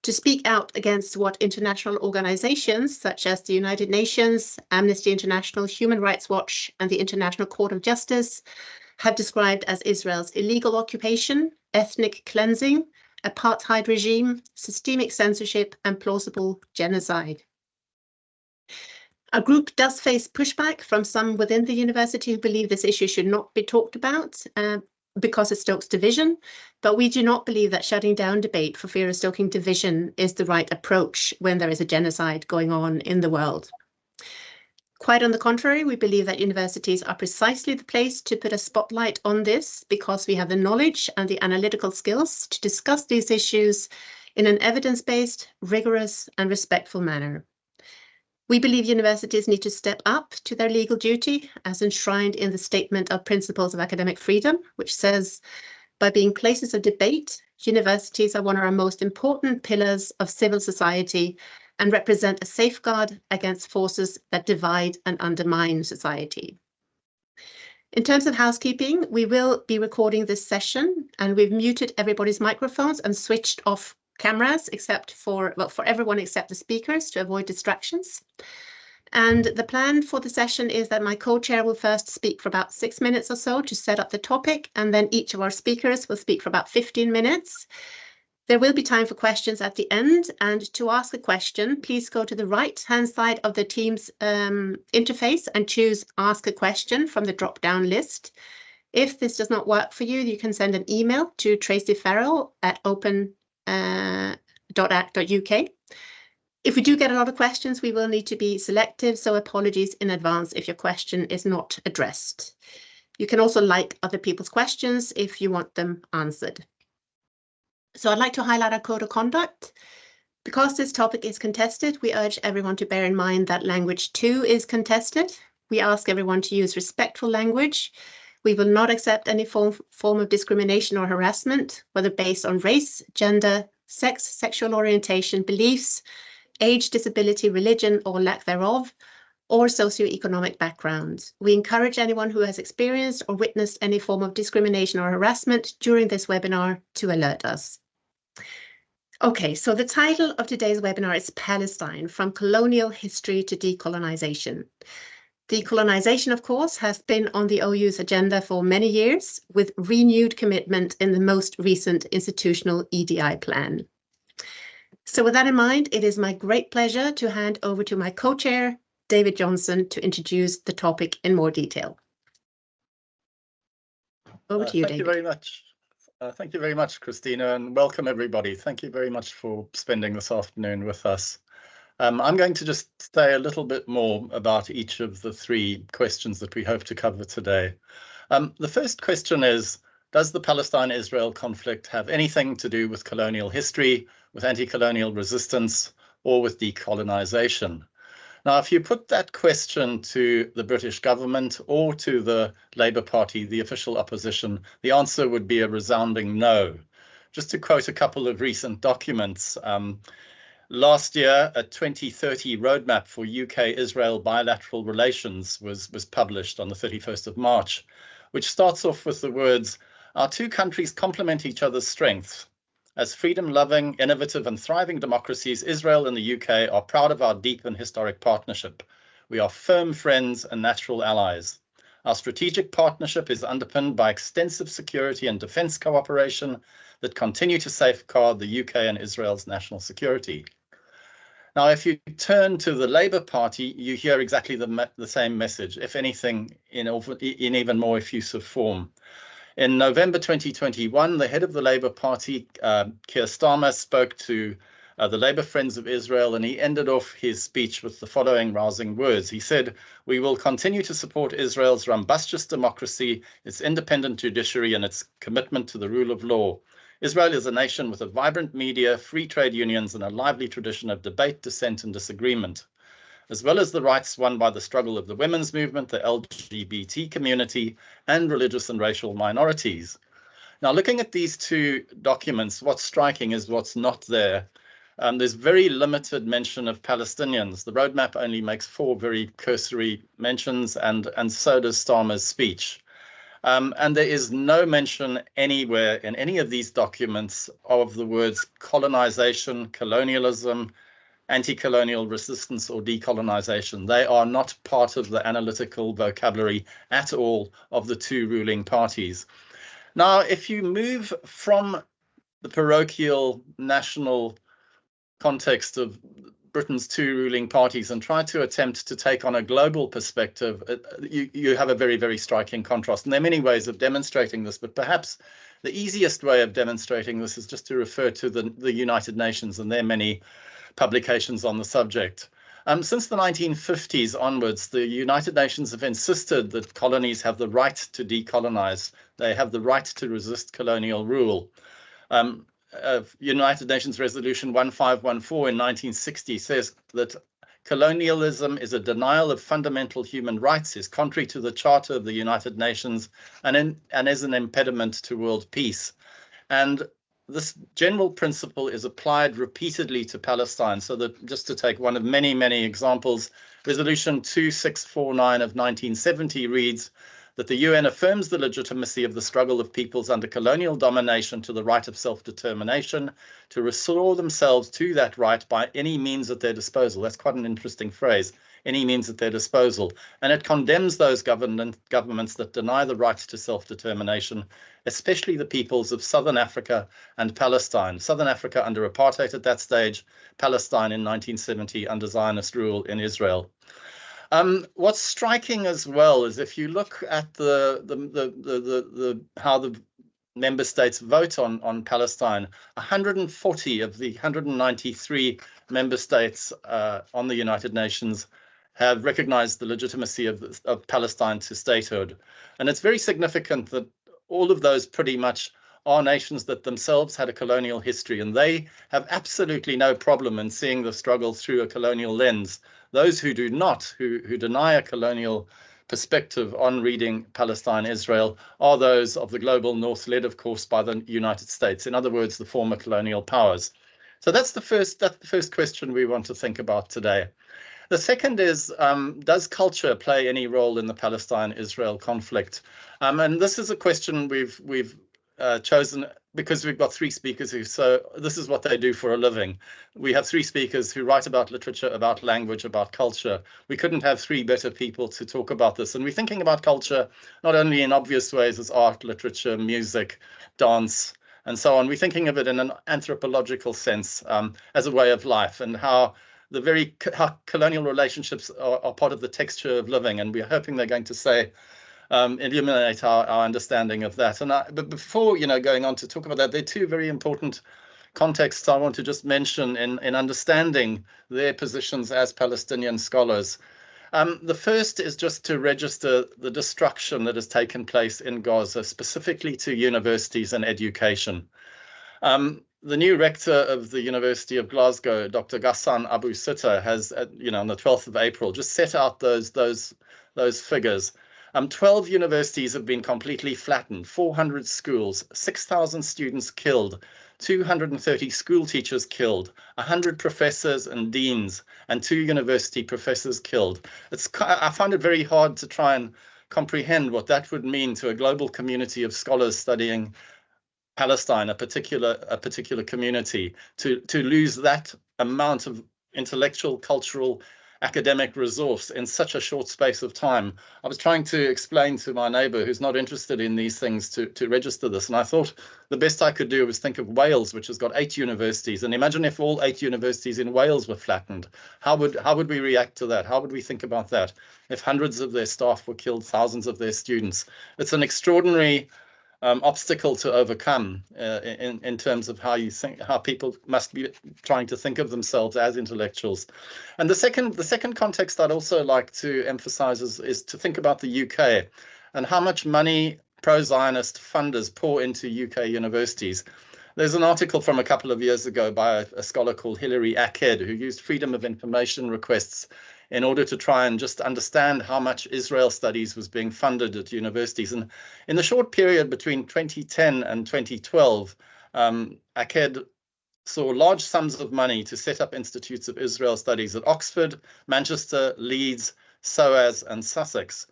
to speak out against what international organizations such as the United Nations, Amnesty International, Human Rights Watch, and the International Court of Justice have described as Israel's illegal occupation, ethnic cleansing, apartheid regime, systemic censorship, and plausible genocide. Our group does face pushback from some within the university who believe this issue should not be talked about because it stokes division, but we do not believe that shutting down debate for fear of stoking division is the right approach when there is a genocide going on in the world. Quite on the contrary, we believe that universities are precisely the place to put a spotlight on this because we have the knowledge and the analytical skills to discuss these issues in an evidence-based, rigorous, and respectful manner. We believe universities need to step up to their legal duty as enshrined in the Statement of Principles of Academic Freedom, which says, by being places of debate, universities are one of our most important pillars of civil society and represent a safeguard against forces that divide and undermine society. In terms of housekeeping, we will be recording this session and we've muted everybody's microphones and switched off cameras except for everyone except the speakers to avoid distractions. And the plan for the session is that my co-chair will first speak for about 6 minutes or so to set up the topic, and then each of our speakers will speak for about 15 minutes. There will be time for questions at the end, and to ask a question, please go to the right-hand side of the Teams interface and choose Ask a Question from the drop-down list. If this does not work for you, you can send an email to Tracy Farrell at open.act.uk. If we do get a lot of questions, we will need to be selective, so apologies in advance if your question is not addressed. You can also like other people's questions if you want them answered. So I'd like to highlight our code of conduct. Because this topic is contested, we urge everyone to bear in mind that language too is contested. We ask everyone to use respectful language. We will not accept any form of discrimination or harassment, whether based on race, gender, sex, sexual orientation, beliefs, age, disability, religion, or lack thereof, or socioeconomic background. We encourage anyone who has experienced or witnessed any form of discrimination or harassment during this webinar to alert us. Okay, so the title of today's webinar is Palestine, from Colonial History to Decolonization. Decolonization, of course, has been on the OU's agenda for many years, with renewed commitment in the most recent Institutional EDI plan. So with that in mind, it is my great pleasure to hand over to my co-chair, David Johnson, to introduce the topic in more detail. Over to you, David. Thank you very much. Thank you very much, Christina, and welcome everybody. Thank you very much for spending this afternoon with us. I'm going to just say a little bit more about each of the three questions that we hope to cover today. The first question is, does the Palestine-Israel conflict have anything to do with colonial history, with anti-colonial resistance, or with decolonization? Now, if you put that question to the British government or to the Labour Party, the official opposition, the answer would be a resounding no. Just to quote a couple of recent documents, last year, a 2030 roadmap for UK-Israel bilateral relations was published on the 31st of March, which starts off with the words, "Our two countries complement each other's strengths. As freedom-loving, innovative and thriving democracies, Israel and the UK are proud of our deep and historic partnership. We are firm friends and natural allies. Our strategic partnership is underpinned by extensive security and defence cooperation that continue to safeguard the UK and Israel's national security." Now, if you turn to the Labour Party, you hear exactly the same message, if anything, in even more effusive form. In November 2021, the head of the Labour Party, Keir Starmer, spoke to the Labour Friends of Israel, and he ended off his speech with the following rousing words. He said, "We will continue to support Israel's robust democracy, its independent judiciary, and its commitment to the rule of law. Israel is a nation with a vibrant media, free trade unions, and a lively tradition of debate, dissent, and disagreement, as well as the rights won by the struggle of the women's movement, the LGBT community, and religious and racial minorities." Now, looking at these two documents, what's striking is what's not there. There's very limited mention of Palestinians. The roadmap only makes 4 very cursory mentions, and so does Starmer's speech. And there is no mention anywhere in any of these documents of the words colonization, colonialism, anti-colonial resistance, or decolonization. They are not part of the analytical vocabulary at all of the two ruling parties. Now, if you move from the parochial national context of Britain's two ruling parties and try to attempt to take on a global perspective, you have a very, very striking contrast. And there are many ways of demonstrating this, but perhaps the easiest way of demonstrating this is just to refer to the United Nations and their many publications on the subject. Since the 1950s onwards, the United Nations have insisted that colonies have the right to decolonize. They have the right to resist colonial rule. United Nations Resolution 1514 in 1960 says that colonialism is a denial of fundamental human rights, is contrary to the Charter of the United Nations, and is an impediment to world peace. And this general principle is applied repeatedly to Palestine. So that, just to take one of many, many examples, Resolution 2649 of 1970 reads that the UN affirms the legitimacy of the struggle of peoples under colonial domination to the right of self-determination, to restore themselves to that right by any means at their disposal. That's quite an interesting phrase, any means at their disposal. And it condemns those governments that deny the right to self-determination, especially the peoples of Southern Africa and Palestine. Southern Africa under apartheid at that stage, Palestine in 1970 under Zionist rule in Israel. What's striking as well is if you look at how the member states vote on Palestine, 140 of the 193 member states on the United Nations have recognized the legitimacy of Palestine to statehood. And it's very significant that all of those pretty much are nations that themselves had a colonial history, and they have absolutely no problem in seeing the struggle through a colonial lens. Those who do not, who deny a colonial perspective on reading Palestine, Israel, are those of the global north, led, of course, by the United States. In other words, the former colonial powers. So that's the first question we want to think about today. The second is, does culture play any role in the Palestine-Israel conflict? And this is a question we've chosen because we've got three speakers so this is what they do for a living. We have three speakers who write about literature, about language, about culture. We couldn't have three better people to talk about this. And we're thinking about culture not only in obvious ways as art, literature, music, dance, and so on. We're thinking of it in an anthropological sense, as a way of life, and how colonial relationships are part of the texture of living. And we're hoping they're going to say, illuminate our understanding of that. But before going on to talk about that, there are two very important contexts I want to just mention in understanding their positions as Palestinian scholars. The first is just to register the destruction that has taken place in Gaza, specifically to universities and education. The new rector of the University of Glasgow, Dr. Ghassan Abu Sitta, has, on the 12th of April, just set out those figures. 12 universities have been completely flattened, 400 schools, 6,000 students killed, 230 school teachers killed, 100 professors and deans, and 2 university professors killed. I find it very hard to try and comprehend what that would mean to a global community of scholars studying Palestine, a particular community, to lose that amount of intellectual, cultural, academic resource in such a short space of time. I was trying to explain to my neighbor who's not interested in these things to register this, and I thought the best I could do was think of Wales, which has got 8 universities, and imagine if all 8 universities in Wales were flattened. How would we react to that? How would we think about that if hundreds of their staff were killed, thousands of their students? It's an extraordinary obstacle to overcome in terms of how people must be trying to think of themselves as intellectuals. And the second context I'd also like to emphasize is to think about the UK and how much money pro-Zionist funders pour into UK universities. There's an article from a couple of years ago by a scholar called Hilary Aked, who used freedom of information requests in order to try and just understand how much Israel studies was being funded at universities. And in the short period between 2010 and 2012, Aked saw large sums of money to set up institutes of Israel studies at Oxford, Manchester, Leeds, SOAS, and Sussex.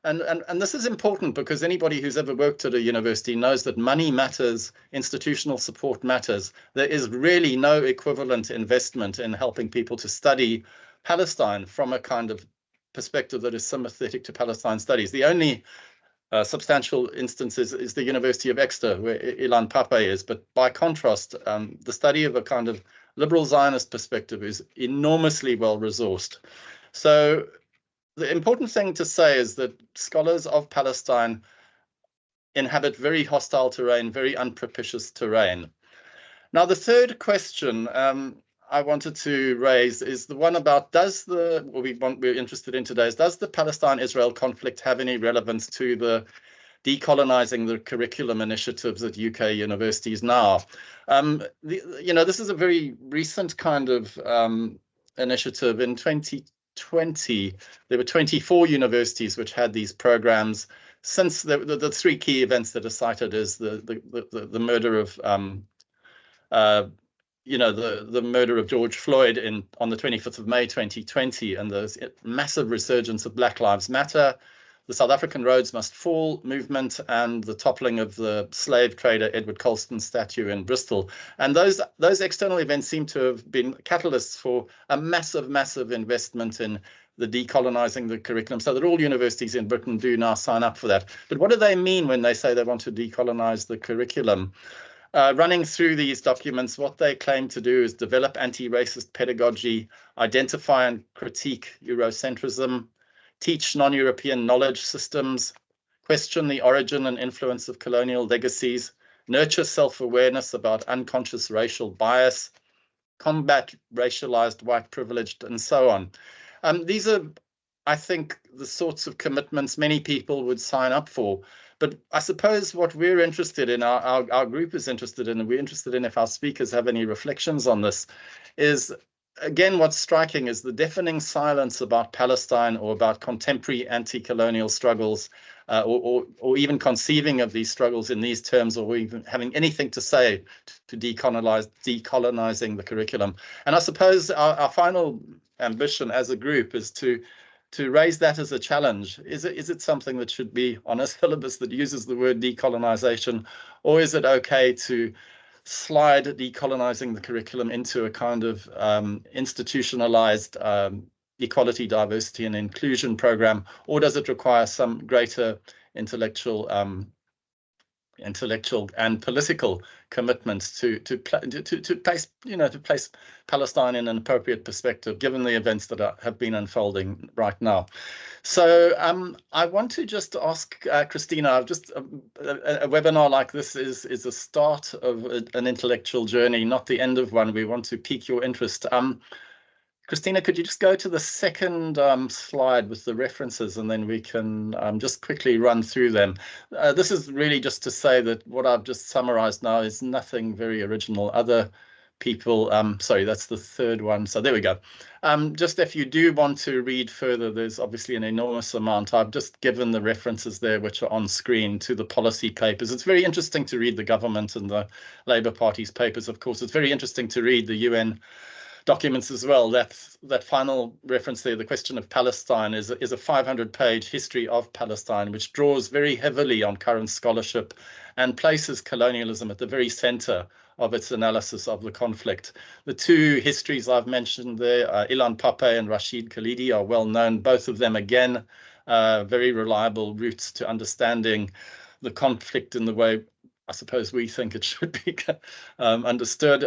And this is important because anybody who's ever worked at a university knows that money matters, institutional support matters. There is really no equivalent investment in helping people to study Palestine from a kind of perspective that is sympathetic to Palestine studies. The only substantial instance is the University of Exeter, where Chomsky Pappé is. But by contrast, the study of a kind of liberal Zionist perspective is enormously well resourced. So the important thing to say is that scholars of Palestine inhabit very hostile terrain, very unpropitious terrain. Now, the third question I wanted to raise is the one about we're interested in today is, does the Palestine-Israel conflict have any relevance to the decolonizing the curriculum initiatives at UK universities now? This is a very recent kind of initiative. In 2020, there were 24 universities which had these programs. Since the three key events that are cited is the murder of the murder of George Floyd on the 25th of May 2020, and the massive resurgence of Black Lives Matter, the South African Roads Must Fall movement, and the toppling of the slave trader Edward Colston's statue in Bristol. And those external events seem to have been catalysts for a massive investment in the decolonizing the curriculum, so that all universities in Britain do now sign up for that. But what do they mean when they say they want to decolonize the curriculum? Running through these documents, what they claim to do is develop anti-racist pedagogy, identify and critique Eurocentrism, teach non-European knowledge systems, question the origin and influence of colonial legacies, nurture self-awareness about unconscious racial bias, combat racialized white privilege, and so on. These are, I think, the sorts of commitments many people would sign up for. But I suppose what we're interested in, our group is interested in, and we're interested in if our speakers have any reflections on this, is, again, what's striking is the deafening silence about Palestine or about contemporary anti-colonial struggles, or even conceiving of these struggles in these terms, or even having anything to say to decolonizing the curriculum. And I suppose our final ambition as a group is to raise that as a challenge. Is it something that should be on a syllabus that uses the word decolonization, or is it okay to slide decolonizing the curriculum into a kind of institutionalized equality, diversity, and inclusion program, or does it require some greater intellectual and political commitments to place Palestine in an appropriate perspective, given the events that have been unfolding right now? So I want to just ask Christina, just a webinar like this is a start of an intellectual journey, not the end of one. We want to pique your interest. Christina, could you just go to the second slide with the references, and then we can just quickly run through them. This is really just to say that what I've just summarized now is nothing very original. Other people, sorry, that's the third one. So there we go. Just if you do want to read further, there's obviously an enormous amount. I've just given the references there, which are on screen, to the policy papers. It's very interesting to read the government and the Labour Party's papers, of course. It's very interesting to read the UN documents as well. That final reference there, the question of Palestine, is a 500-page history of Palestine, which draws very heavily on current scholarship and places colonialism at the very center of its analysis of the conflict. The two histories I've mentioned there, Chomsky Pappé and Rashid Khalidi, are well known. Both of them, again, very reliable routes to understanding the conflict in the way I suppose we think it should be understood.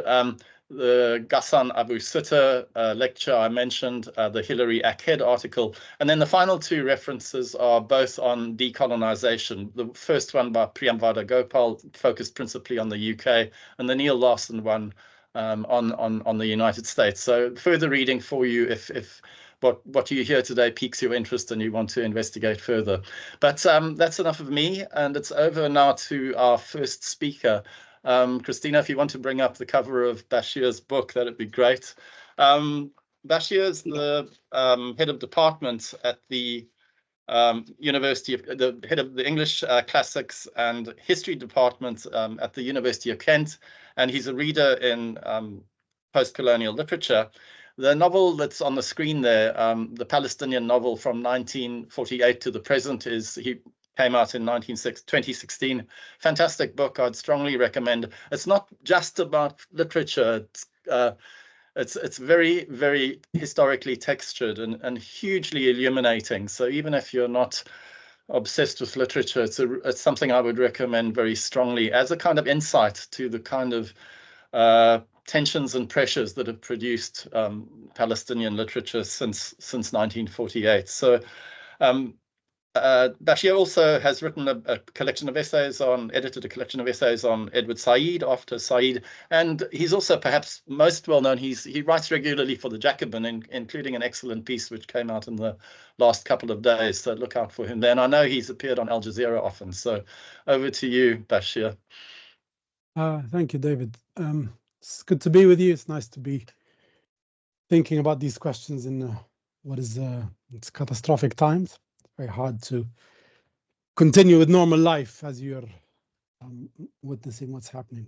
The Ghassan Abu Sitter lecture I mentioned, the Hilary Akhed article, and then the final two references are both on decolonization. The first one by Priyamvada Gopal, focused principally on the UK, and the Neil Larson one on the United States. So further reading for you if what you hear today piques your interest and you want to investigate further. But that's enough of me, and it's over now to our first speaker. Christina, if you want to bring up the cover of Bashir's book, that'd be great. Bashir is the head of department at the University of the head of the English Classics and History department at the University of Kent, and he's a reader in post-colonial literature. The novel that's on the screen there, the Palestinian novel from 1948 to the present, he came out in 2016. Fantastic book. I'd strongly recommend. It's not just about literature. It's very, very historically textured and hugely illuminating. So even if you're not obsessed with literature, it's something I would recommend very strongly as a kind of insight to the kind of tensions and pressures that have produced Palestinian literature since 1948. So Bashir also has written a collection of essays edited a collection of essays on Edward Said after Said, and he's also perhaps most well known. He writes regularly for the Jacobin, including an excellent piece which came out in the last couple of days. So look out for him there. And I know he's appeared on Al Jazeera often. So over to you, Bashir. Thank you, David. It's good to be with you. It's nice to be thinking about these questions in what is it's catastrophic times. Very hard to continue with normal life as you're witnessing what's happening.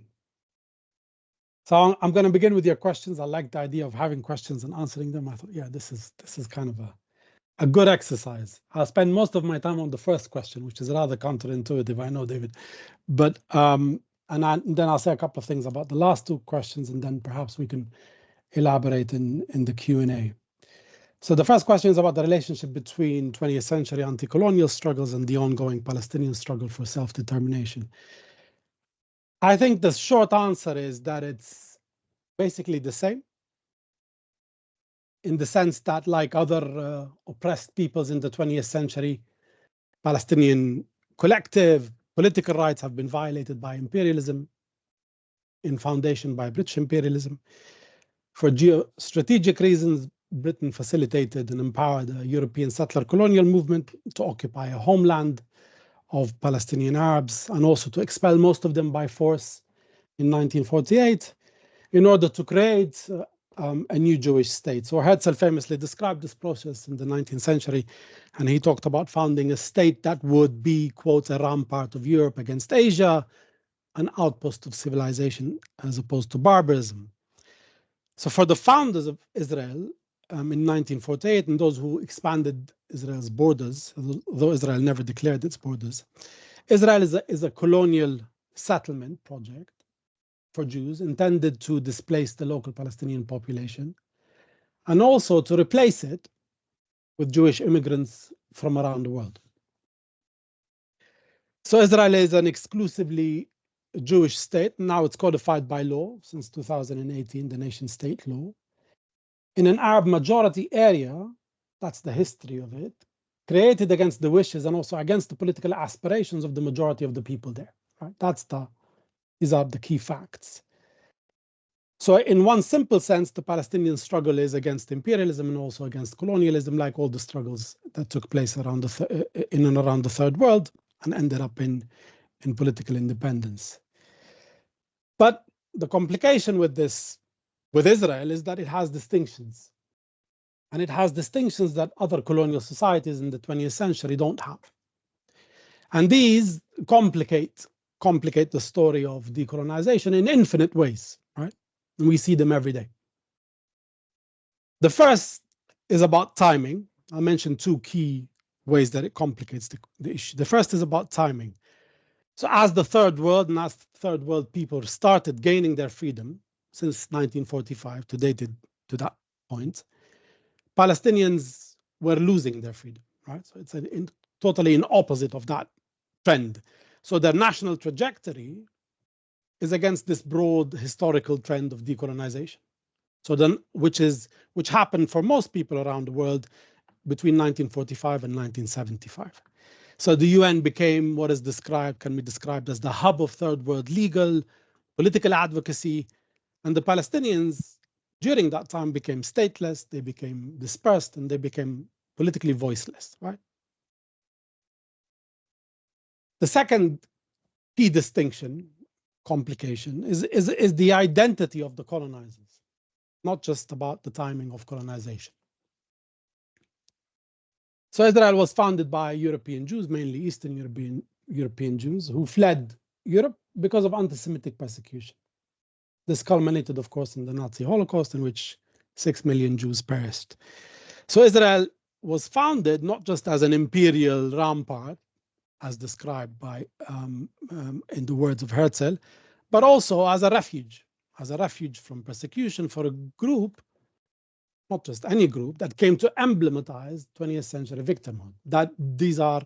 So I'm going to begin with your questions. I like the idea of having questions and answering them. I thought, yeah, this is kind of a good exercise. I'll spend most of my time on the first question, which is rather counterintuitive, I know, David. But then I'll say a couple of things about the last two questions, and then perhaps we can elaborate in the Q&A. So the first question is about the relationship between 20th century anti-colonial struggles and the ongoing Palestinian struggle for self-determination. I think the short answer is that it's basically the same, in the sense that, like other oppressed peoples in the 20th century, Palestinian collective political rights have been violated by imperialism, in foundation by British imperialism. For geostrategic reasons, Britain facilitated and empowered the European settler-colonial movement to occupy a homeland of Palestinian Arabs, and also to expel most of them by force in 1948 in order to create a new Jewish state. So Herzl famously described this process in the 19th century, and he talked about founding a state that would be, quote, a rampart of Europe against Asia, an outpost of civilization as opposed to barbarism. So for the founders of Israel in 1948, and those who expanded Israel's borders, though Israel never declared its borders, Israel is a colonial settlement project for Jews intended to displace the local Palestinian population and also to replace it with Jewish immigrants from around the world. So Israel is an exclusively Jewish state. Now it's codified by law since 2018, the nation state law. In an Arab majority area, that's the history of it, created against the wishes and also against the political aspirations of the majority of the people there. Right? These are the key facts. So in one simple sense, the Palestinian struggle is against imperialism and also against colonialism, like all the struggles that took place in and around the Third World and ended up in political independence. But the complication with Israel is that it has distinctions. And it has distinctions that other colonial societies in the 20th century don't have. And these complicate the story of decolonization in infinite ways, right? And we see them every day. The first is about timing. I'll mention two key ways that it complicates the issue. The first is about timing. So as the Third World and as Third World people started gaining their freedom since 1945 to that point, Palestinians were losing their freedom, right? So it's totally in opposite of that trend. So their national trajectory is against this broad historical trend of decolonization. So then, which happened for most people around the world between 1945 and 1975. So the UN became what can be described as the hub of third world legal, political advocacy, and the Palestinians during that time became stateless, they became dispersed, and they became politically voiceless, right? The second key complication is the identity of the colonizers, not just about the timing of colonization. So Israel was founded by European Jews, mainly Eastern European Jews, who fled Europe because of anti-Semitic persecution. This culminated, of course, in the Nazi Holocaust, in which 6 million Jews perished. So Israel was founded not just as an imperial rampart, as described by in the words of Herzl, but also as a refuge from persecution for a group, not just any group, that came to emblematize 20th century victimhood. That these are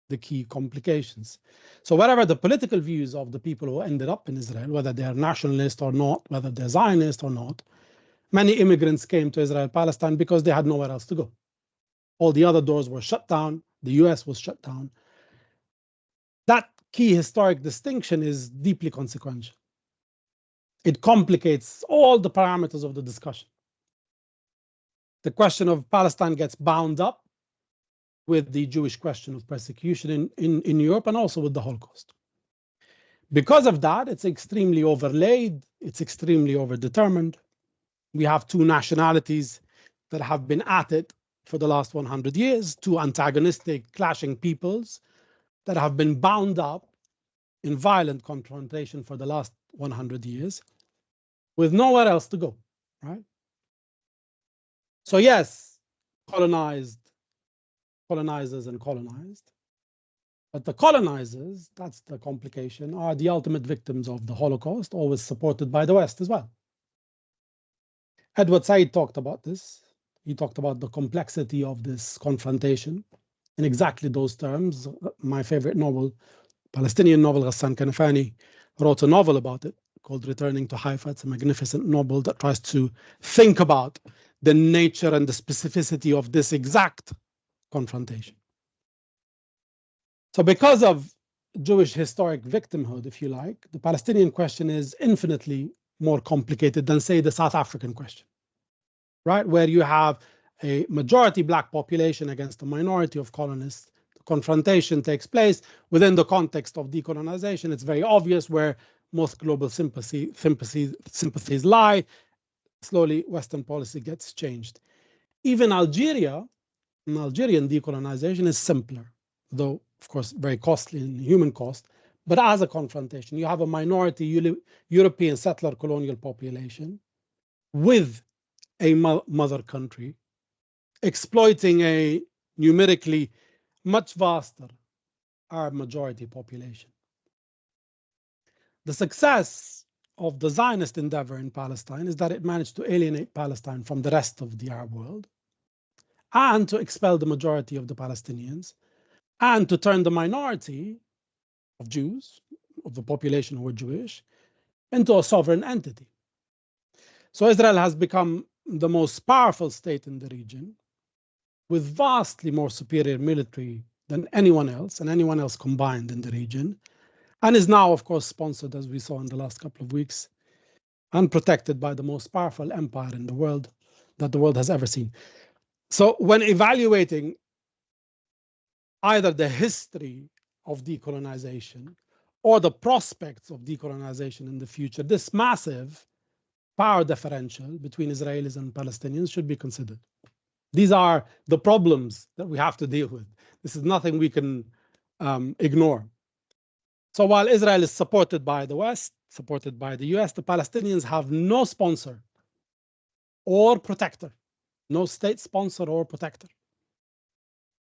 the key complications. So whatever the political views of the people who ended up in Israel, whether they are nationalist or not, whether they're Zionist or not, many immigrants came to Israel-Palestine because they had nowhere else to go. All the other doors were shut down. The US was shut down. That key historic distinction is deeply consequential. It complicates all the parameters of the discussion. The question of Palestine gets bound up with the Jewish question of persecution in Europe and also with the Holocaust. Because of that, it's extremely overlaid, it's extremely overdetermined. We have two nationalities that have been at it for the last 100 years, two antagonistic, clashing peoples that have been bound up in violent confrontation for the last 100 years with nowhere else to go, right? So yes, colonizers and colonized, but the colonizers, that's the complication, are the ultimate victims of the Holocaust, always supported by the West as well. Edward Said talked about this. He talked about the complexity of this confrontation in exactly those terms. My favorite novel, Palestinian novel, Ghassan Kanafani, wrote a novel about it called Returning to Haifa. It's a magnificent novel that tries to think about the nature and the specificity of this exact confrontation. So because of Jewish historic victimhood, if you like, the Palestinian question is infinitely more complicated than, say, the South African question, right? Where you have a majority black population against a minority of colonists. The confrontation takes place within the context of decolonization. It's very obvious where most global sympathies lie. Slowly, Western policy gets changed. Even Algeria, in Algerian decolonization is simpler, though, of course, very costly in human cost. But as a confrontation, you have a minority European settler colonial population with a mother country exploiting a numerically much vaster Arab majority population. The success of the Zionist endeavor in Palestine is that it managed to alienate Palestine from the rest of the Arab world and to expel the majority of the Palestinians and to turn the minority of Jews, of the population who were Jewish, into a sovereign entity. So Israel has become the most powerful state in the region with vastly more superior military than anyone else and anyone else combined in the region, and is now, of course, sponsored, as we saw in the last couple of weeks, and protected by the most powerful empire in the world that the world has ever seen. So when evaluating either the history of decolonization or the prospects of decolonization in the future, this massive power differential between Israelis and Palestinians should be considered. These are the problems that we have to deal with. This is nothing we can ignore. So while Israel is supported by the West, supported by the US, the Palestinians have no sponsor or protector, no state sponsor or protector.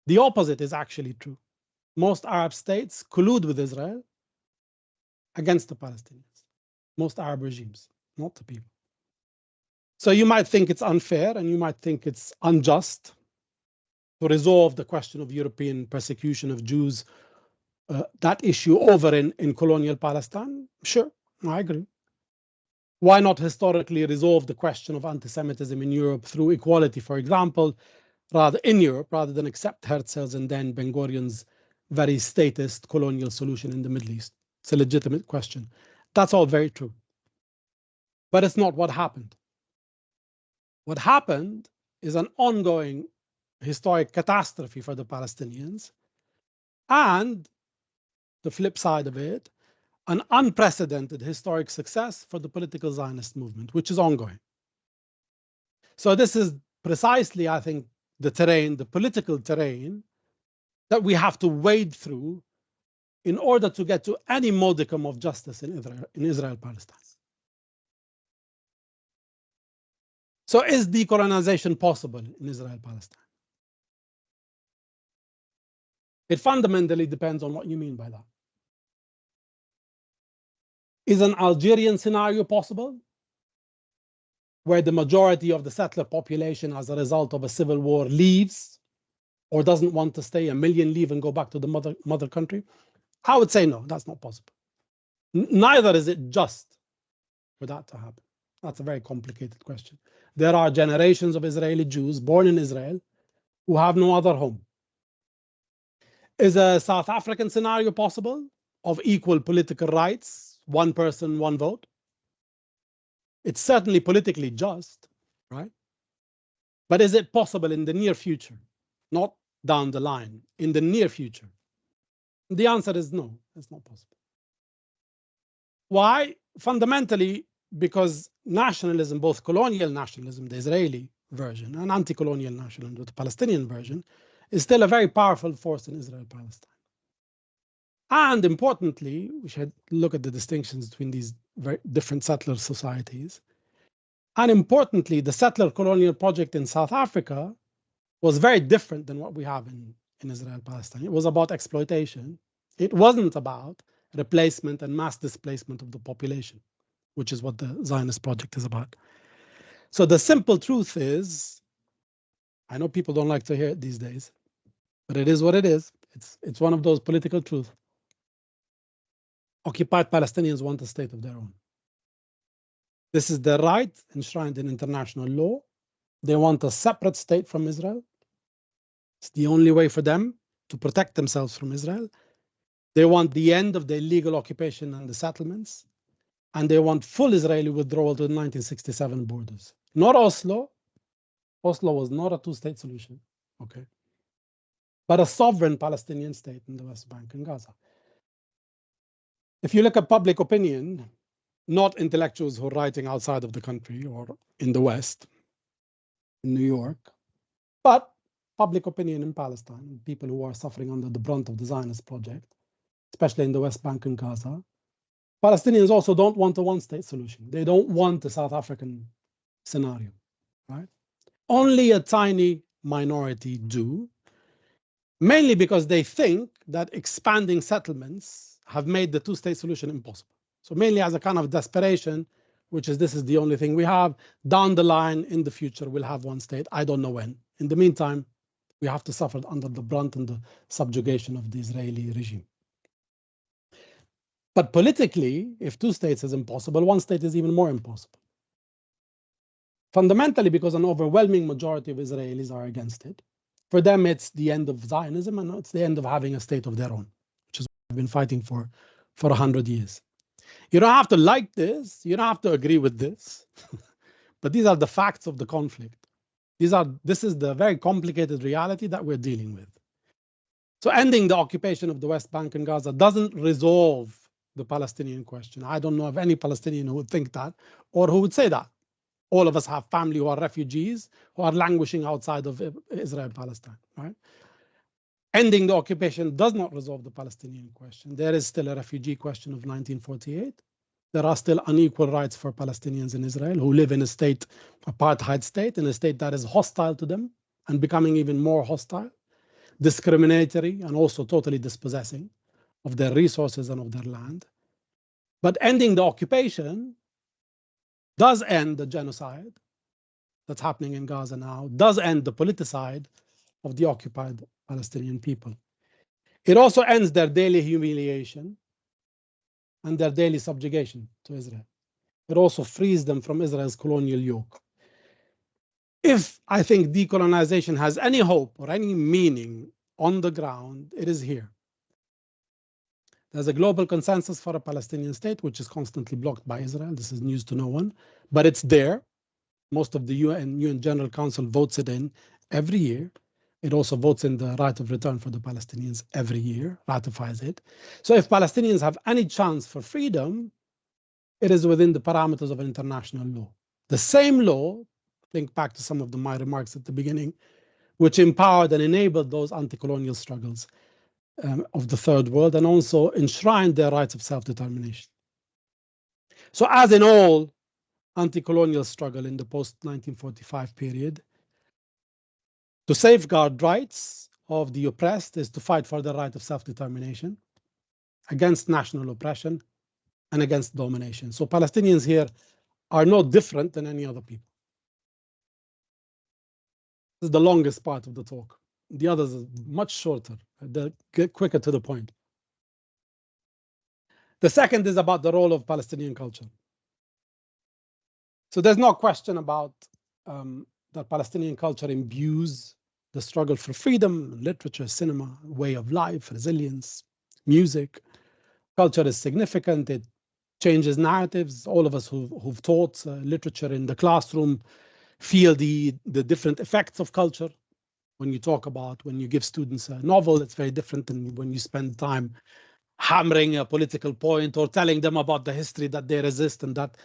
The opposite is actually true. Most Arab states collude with Israel against the Palestinians. Most Arab regimes, not the people. So you might think it's unfair and you might think it's unjust to resolve the question of European persecution of Jews, that issue over in colonial Palestine. Sure, I agree. Why not historically resolve the question of anti-Semitism in Europe through equality, for example, rather than accept Herzl's and then Ben-Gurion's very statist colonial solution in the Middle East? It's a legitimate question. That's all very true. But it's not what happened. What happened is an ongoing historic catastrophe for the Palestinians, and the flip side of it, an unprecedented historic success for the political Zionist movement, which is ongoing. So this is precisely, I think, the political terrain that we have to wade through in order to get to any modicum of justice in Israel-Palestine. So is decolonization possible in Israel-Palestine? It fundamentally depends on what you mean by that. Is an Algerian scenario possible, where the majority of the settler population as a result of a civil war leaves or doesn't want to stay, 1 million leave and go back to the mother country? I would say no, that's not possible. Neither is it just for that to happen. That's a very complicated question. There are generations of Israeli Jews born in Israel who have no other home. Is a South African scenario possible of equal political rights, one person, one vote? It's certainly politically just, right? But is it possible in the near future? Not down the line, in the near future? The answer is no, it's not possible. Why? Fundamentally, because nationalism, both colonial nationalism, the Israeli version, and anti-colonial nationalism, the Palestinian version, is still a very powerful force in Israel-Palestine. And importantly, we should look at the distinctions between these very different settler societies. And importantly, the settler-colonial project in South Africa was very different than what we have in Israel-Palestine. It was about exploitation. It wasn't about replacement and mass displacement of the population, which is what the Zionist project is about. So the simple truth is, I know people don't like to hear it these days, but it is what it is. It's one of those political truths. Occupied Palestinians want a state of their own. This is their right enshrined in international law. They want a separate state from Israel. It's the only way for them to protect themselves from Israel. They want the end of the illegal occupation and the settlements. And they want full Israeli withdrawal to the 1967 borders. Not Oslo. Oslo was not a two-state solution, okay? But a sovereign Palestinian state in the West Bank and Gaza. If you look at public opinion, not intellectuals who are writing outside of the country or in the West, in New York, but public opinion in Palestine, people who are suffering under the brunt of the Zionist project, especially in the West Bank and Gaza, Palestinians also don't want a one-state solution. They don't want a South African scenario, right? Only a tiny minority do, mainly because they think that expanding settlements have made the two-state solution impossible. So mainly as a kind of desperation, which is this is the only thing we have. Down the line, in the future, we'll have one state. I don't know when. In the meantime, we have to suffer under the brunt and the subjugation of the Israeli regime. But politically, if two states is impossible, one state is even more impossible. Fundamentally, because an overwhelming majority of Israelis are against it. For them, it's the end of Zionism, and it's the end of having a state of their own, which is what we've been fighting for 100 years. You don't have to like this. You don't have to agree with this. But these are the facts of the conflict. This is the very complicated reality that we're dealing with. So ending the occupation of the West Bank and Gaza doesn't resolve the Palestinian question. I don't know of any Palestinian who would think that or who would say that. All of us have family who are refugees, who are languishing outside of Israel-Palestine, right? Ending the occupation does not resolve the Palestinian question. There is still a refugee question of 1948. There are still unequal rights for Palestinians in Israel who live in a state, apartheid state, in a state that is hostile to them and becoming even more hostile, discriminatory, and also totally dispossessing of their resources and of their land. But ending the occupation does end the genocide that's happening in Gaza now, does end the politicide of the occupied Palestinian people. It also ends their daily humiliation and their daily subjugation to Israel. It also frees them from Israel's colonial yoke. If I think decolonization has any hope or any meaning on the ground, it is here. There's a global consensus for a Palestinian state, which is constantly blocked by Israel. This is news to no one, but it's there. Most of the UN General Council votes it in every year. It also votes in the right of return for the Palestinians every year, ratifies it. So if Palestinians have any chance for freedom, it is within the parameters of international law. The same law, link back to some of my remarks at the beginning, which empowered and enabled those anti-colonial struggles of the third world and also enshrined their rights of self-determination. So as in all anti-colonial struggle in the post-1945 period. To safeguard rights of the oppressed is to fight for the right of self-determination against national oppression and against domination. So Palestinians here are no different than any other people. This is the longest part of the talk. The others are much shorter. They'll get quicker to the point. The second is about the role of Palestinian culture. So there's no question about that Palestinian culture imbues the struggle for freedom, literature, cinema, way of life, resilience, music. Culture is significant. It changes narratives. All of us who've taught literature in the classroom feel the different effects of culture. When you give students a novel, it's very different than when you spend time hammering a political point or telling them about the history that they resist and that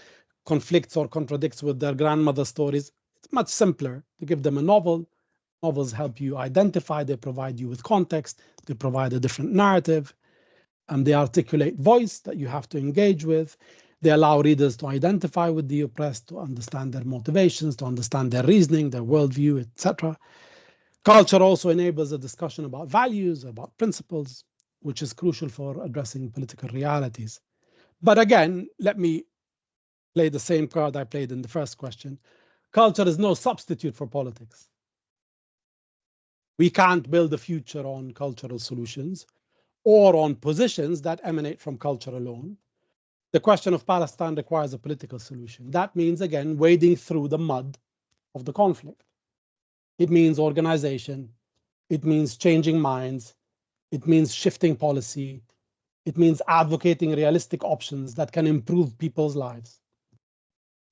conflicts or contradicts with their grandmother's stories. It's much simpler to give them a novel. Novels help you identify, they provide you with context, they provide a different narrative, and they articulate voice that you have to engage with. They allow readers to identify with the oppressed, to understand their motivations, to understand their reasoning, their worldview, etc. Culture also enables a discussion about values, about principles, which is crucial for addressing political realities. But again, let me play the same card I played in the first question. Culture is no substitute for politics. We can't build a future on cultural solutions or on positions that emanate from culture alone. The question of Palestine requires a political solution. That means, again, wading through the mud of the conflict. It means organization. It means changing minds. It means shifting policy. It means advocating realistic options that can improve people's lives.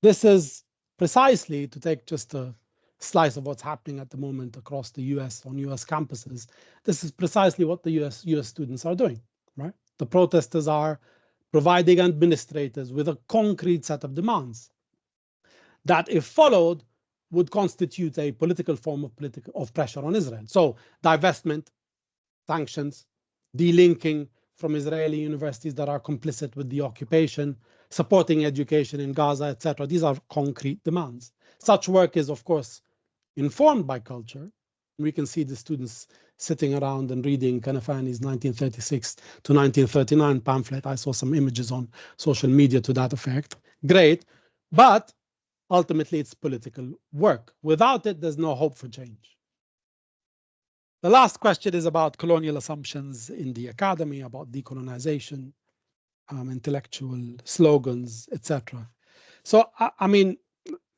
This is precisely, to take just a slice of what's happening at the moment across the US on US campuses, this is precisely what the US students are doing, right? The protesters are providing administrators with a concrete set of demands that, if followed, would constitute a political form of pressure on Israel. So divestment, sanctions, delinking from Israeli universities that are complicit with the occupation, supporting education in Gaza, etc. These are concrete demands. Such work is, of course, informed by culture. We can see the students sitting around and reading Kanafani's 1936 to 1939 pamphlet. I saw some images on social media to that effect. Great, but ultimately it's political work. Without it, there's no hope for change. The last question is about colonial assumptions in the academy, about decolonization, intellectual slogans, etc. So, I mean,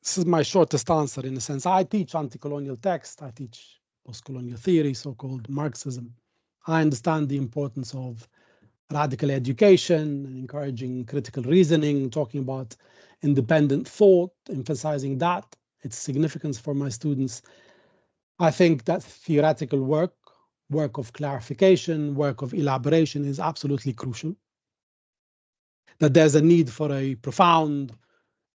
this is my shortest answer in a sense. I teach anti-colonial text. I teach post-colonial theory, so-called Marxism. I understand the importance of radical education, encouraging critical reasoning, talking about independent thought, emphasizing that, its significance for my students. I think that theoretical work of clarification, work of elaboration is absolutely crucial. That there's a need for a profound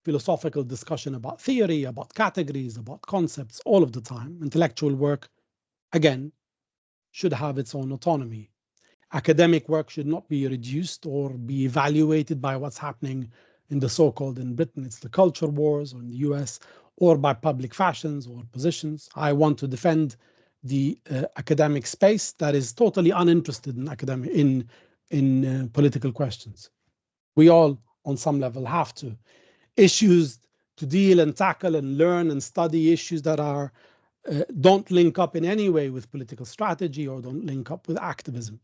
philosophical discussion about theory, about categories, about concepts all of the time. Intellectual work, again, should have its own autonomy. Academic work should not be reduced or be evaluated by what's happening in the so-called, in Britain, it's the culture wars, or in the US, or by public fashions or positions. I want to defend the academic space that is totally uninterested in political questions. We all, on some level, have to. Issues to deal and tackle and learn and study issues that are don't link up in any way with political strategy or don't link up with activism.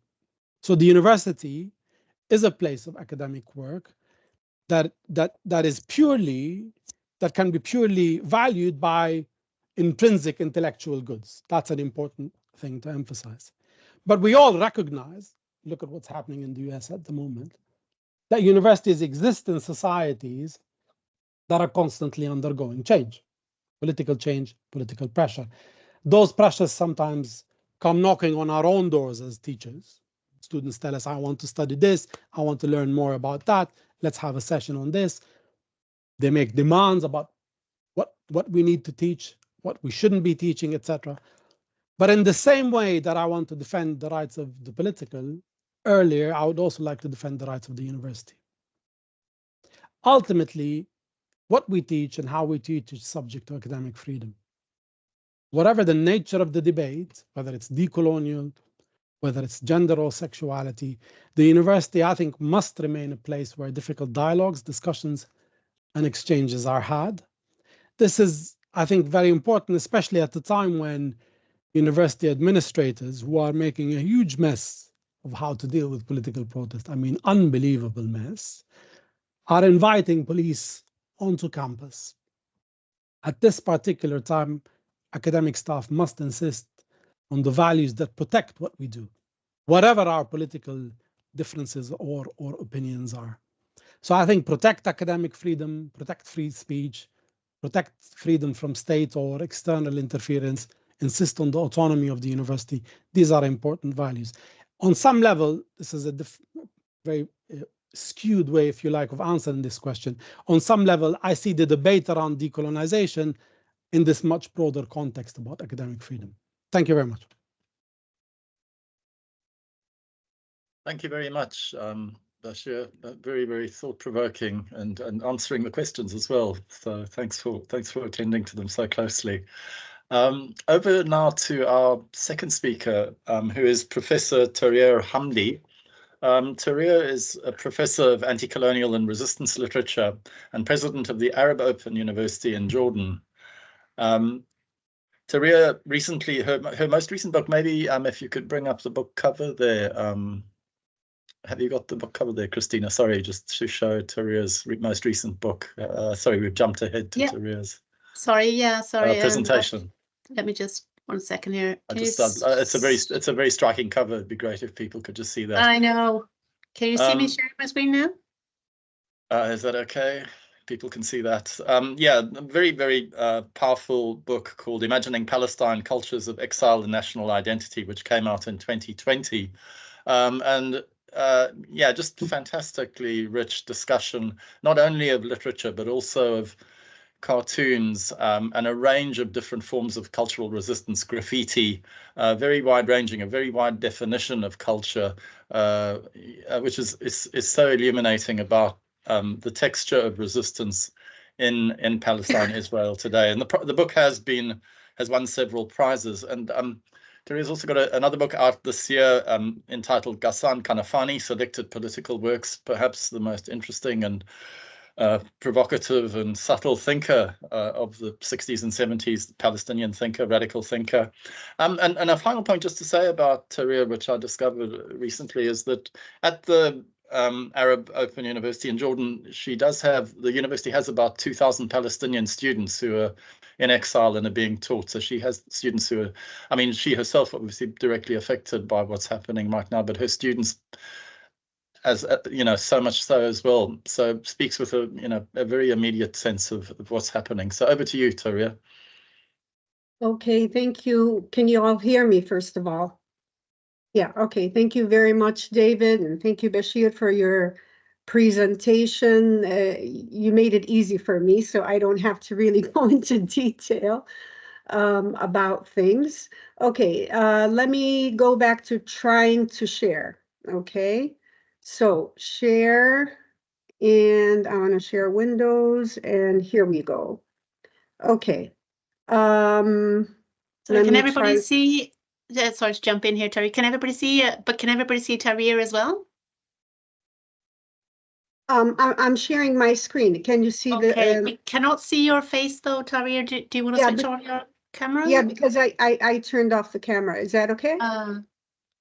So the university is a place of academic work that can be purely valued by intrinsic intellectual goods. That's an important thing to emphasize. But we all recognize, look at what's happening in the US at the moment, that universities exist in societies that are constantly undergoing change, political pressure. Those pressures sometimes come knocking on our own doors as teachers. Students tell us, I want to study this, I want to learn more about that, let's have a session on this. They make demands about what we need to teach, what we shouldn't be teaching, etc. But in the same way that I want to defend the rights of the political, earlier, I would also like to defend the rights of the university. Ultimately, what we teach and how we teach is subject to academic freedom. Whatever the nature of the debate, whether it's decolonial, whether it's gender or sexuality, the university, I think, must remain a place where difficult dialogues, discussions, and exchanges are had. This is, I think, very important, especially at the time when university administrators, who are making a huge mess of how to deal with political protest, I mean, unbelievable mess, are inviting police onto campus. At this particular time, academic staff must insist on the values that protect what we do, whatever our political differences or opinions are. So I think protect academic freedom, protect free speech, protect freedom from state or external interference, insist on the autonomy of the university. These are important values. On some level, this is a very skewed way, if you like, of answering this question. On some level, I see the debate around decolonization in this much broader context about academic freedom. Thank you very much. Thank you very much, Bashir. Very, very thought-provoking and answering the questions as well. So thanks for attending to them so closely. Over now to our second speaker, who is Professor Tahrir Hamdi. Tahrir is a professor of anti-colonial and resistance literature and president of the Arab Open University in Jordan. Tahrir recently, her most recent book, maybe if you could bring up the book cover there. Have you got the book cover there, Christina? Sorry, just to show Tahrir's most recent book. Sorry, we've jumped ahead to Tahrir's. Sorry, presentation. Let me just 1 second here. It's a very striking cover. It'd be great if people could just see that. I know. Can you see me sharing my screen now? Is that okay? People can see that. Yeah, a very, very powerful book called Imagining Palestine, Cultures of Exile and National Identity, which came out in 2020. Yeah, just fantastically rich discussion, not only of literature, but also of cartoons and a range of different forms of cultural resistance, graffiti, very wide-ranging, a very wide definition of culture, which is so illuminating about the texture of resistance in Palestine, Israel today. And the book has won several prizes. And Tahrir's also got another book out this year entitled Ghassan Kanafani, Selected Political Works, perhaps the most interesting and provocative and subtle thinker of the 60s and 70s, Palestinian thinker, radical thinker. And a final point just to say about Tahrir, which I discovered recently, is that at the Arab Open University in Jordan, the university has about 2,000 Palestinian students who are in exile and are being taught. So she has students who are, I mean, she herself obviously directly affected by what's happening right now, but her students, as so much so as well. So speaks with a very immediate sense of what's happening. So over to you, Tahrir. Okay, thank you. Can you all hear me, first of all? Yeah, okay. Thank you very much, David, and thank you, Bashir, for your presentation. You made it easy for me, so I don't have to really go into detail about things. Okay, let me go back to trying to share, okay? So share, and I want to share windows, and here we go. Okay. So can everybody see? Sorry to jump in here, Tahrir. Can everybody see? But can everybody see Tahrir as well? I'm sharing my screen. Can you see the? Okay, we cannot see your face though, Tahrir. Do you want to switch on your camera? Yeah, because I turned off the camera. Is that okay?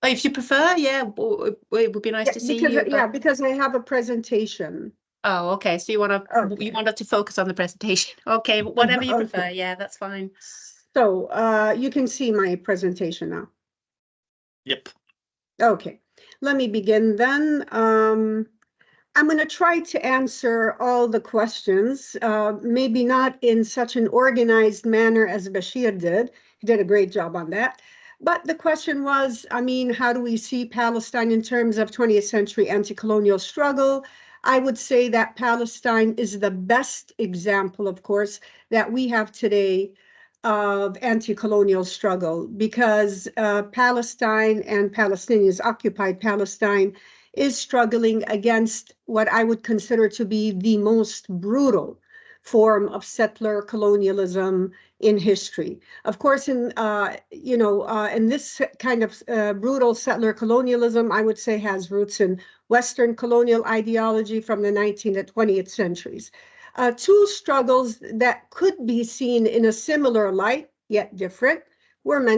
If you prefer, yeah, it would be nice to see you. Yeah, because I have a presentation. Oh, okay. So you want us to focus on the presentation? Okay, whatever you prefer. Yeah, that's fine. So you can see my presentation now. Yep. Okay, let me begin then. I'm going to try to answer all the questions, maybe not in such an organized manner as Bashir did. He did a great job on that. But the question was, I mean, how do we see Palestine in terms of 20th century anti-colonial struggle? I would say that Palestine is the best example, of course, that we have today of anti-colonial struggle, because Palestine and Palestinians, occupied Palestine, is struggling against what I would consider to be the most brutal form of settler colonialism in history. Of course, in this kind of brutal settler colonialism, I would say, has roots in Western colonial ideology from the 19th and 20th centuries. Two struggles that could be seen in a similar light, yet different,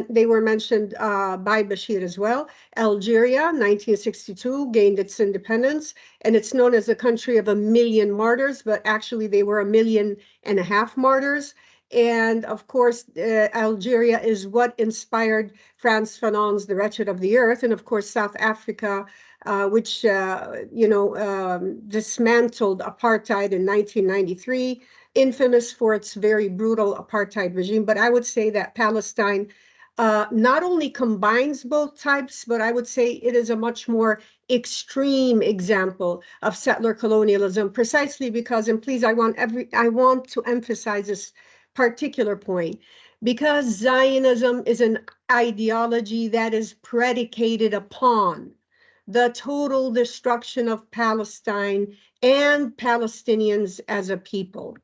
they were mentioned by Bashir as well. Algeria, 1962, gained its independence, and it's known as a country of 1 million martyrs, but actually they were 1.5 million martyrs. And of course, Algeria is what inspired Frantz Fanon's The Wretched of the Earth, and of course, South Africa, which dismantled apartheid in 1993, infamous for its very brutal apartheid regime. But I would say that Palestine not only combines both types, but I would say it is a much more extreme example of settler colonialism, precisely because, and please, I want to emphasize this particular point, because Zionism is an ideology that is predicated upon the total destruction of Palestine and Palestinians as a people.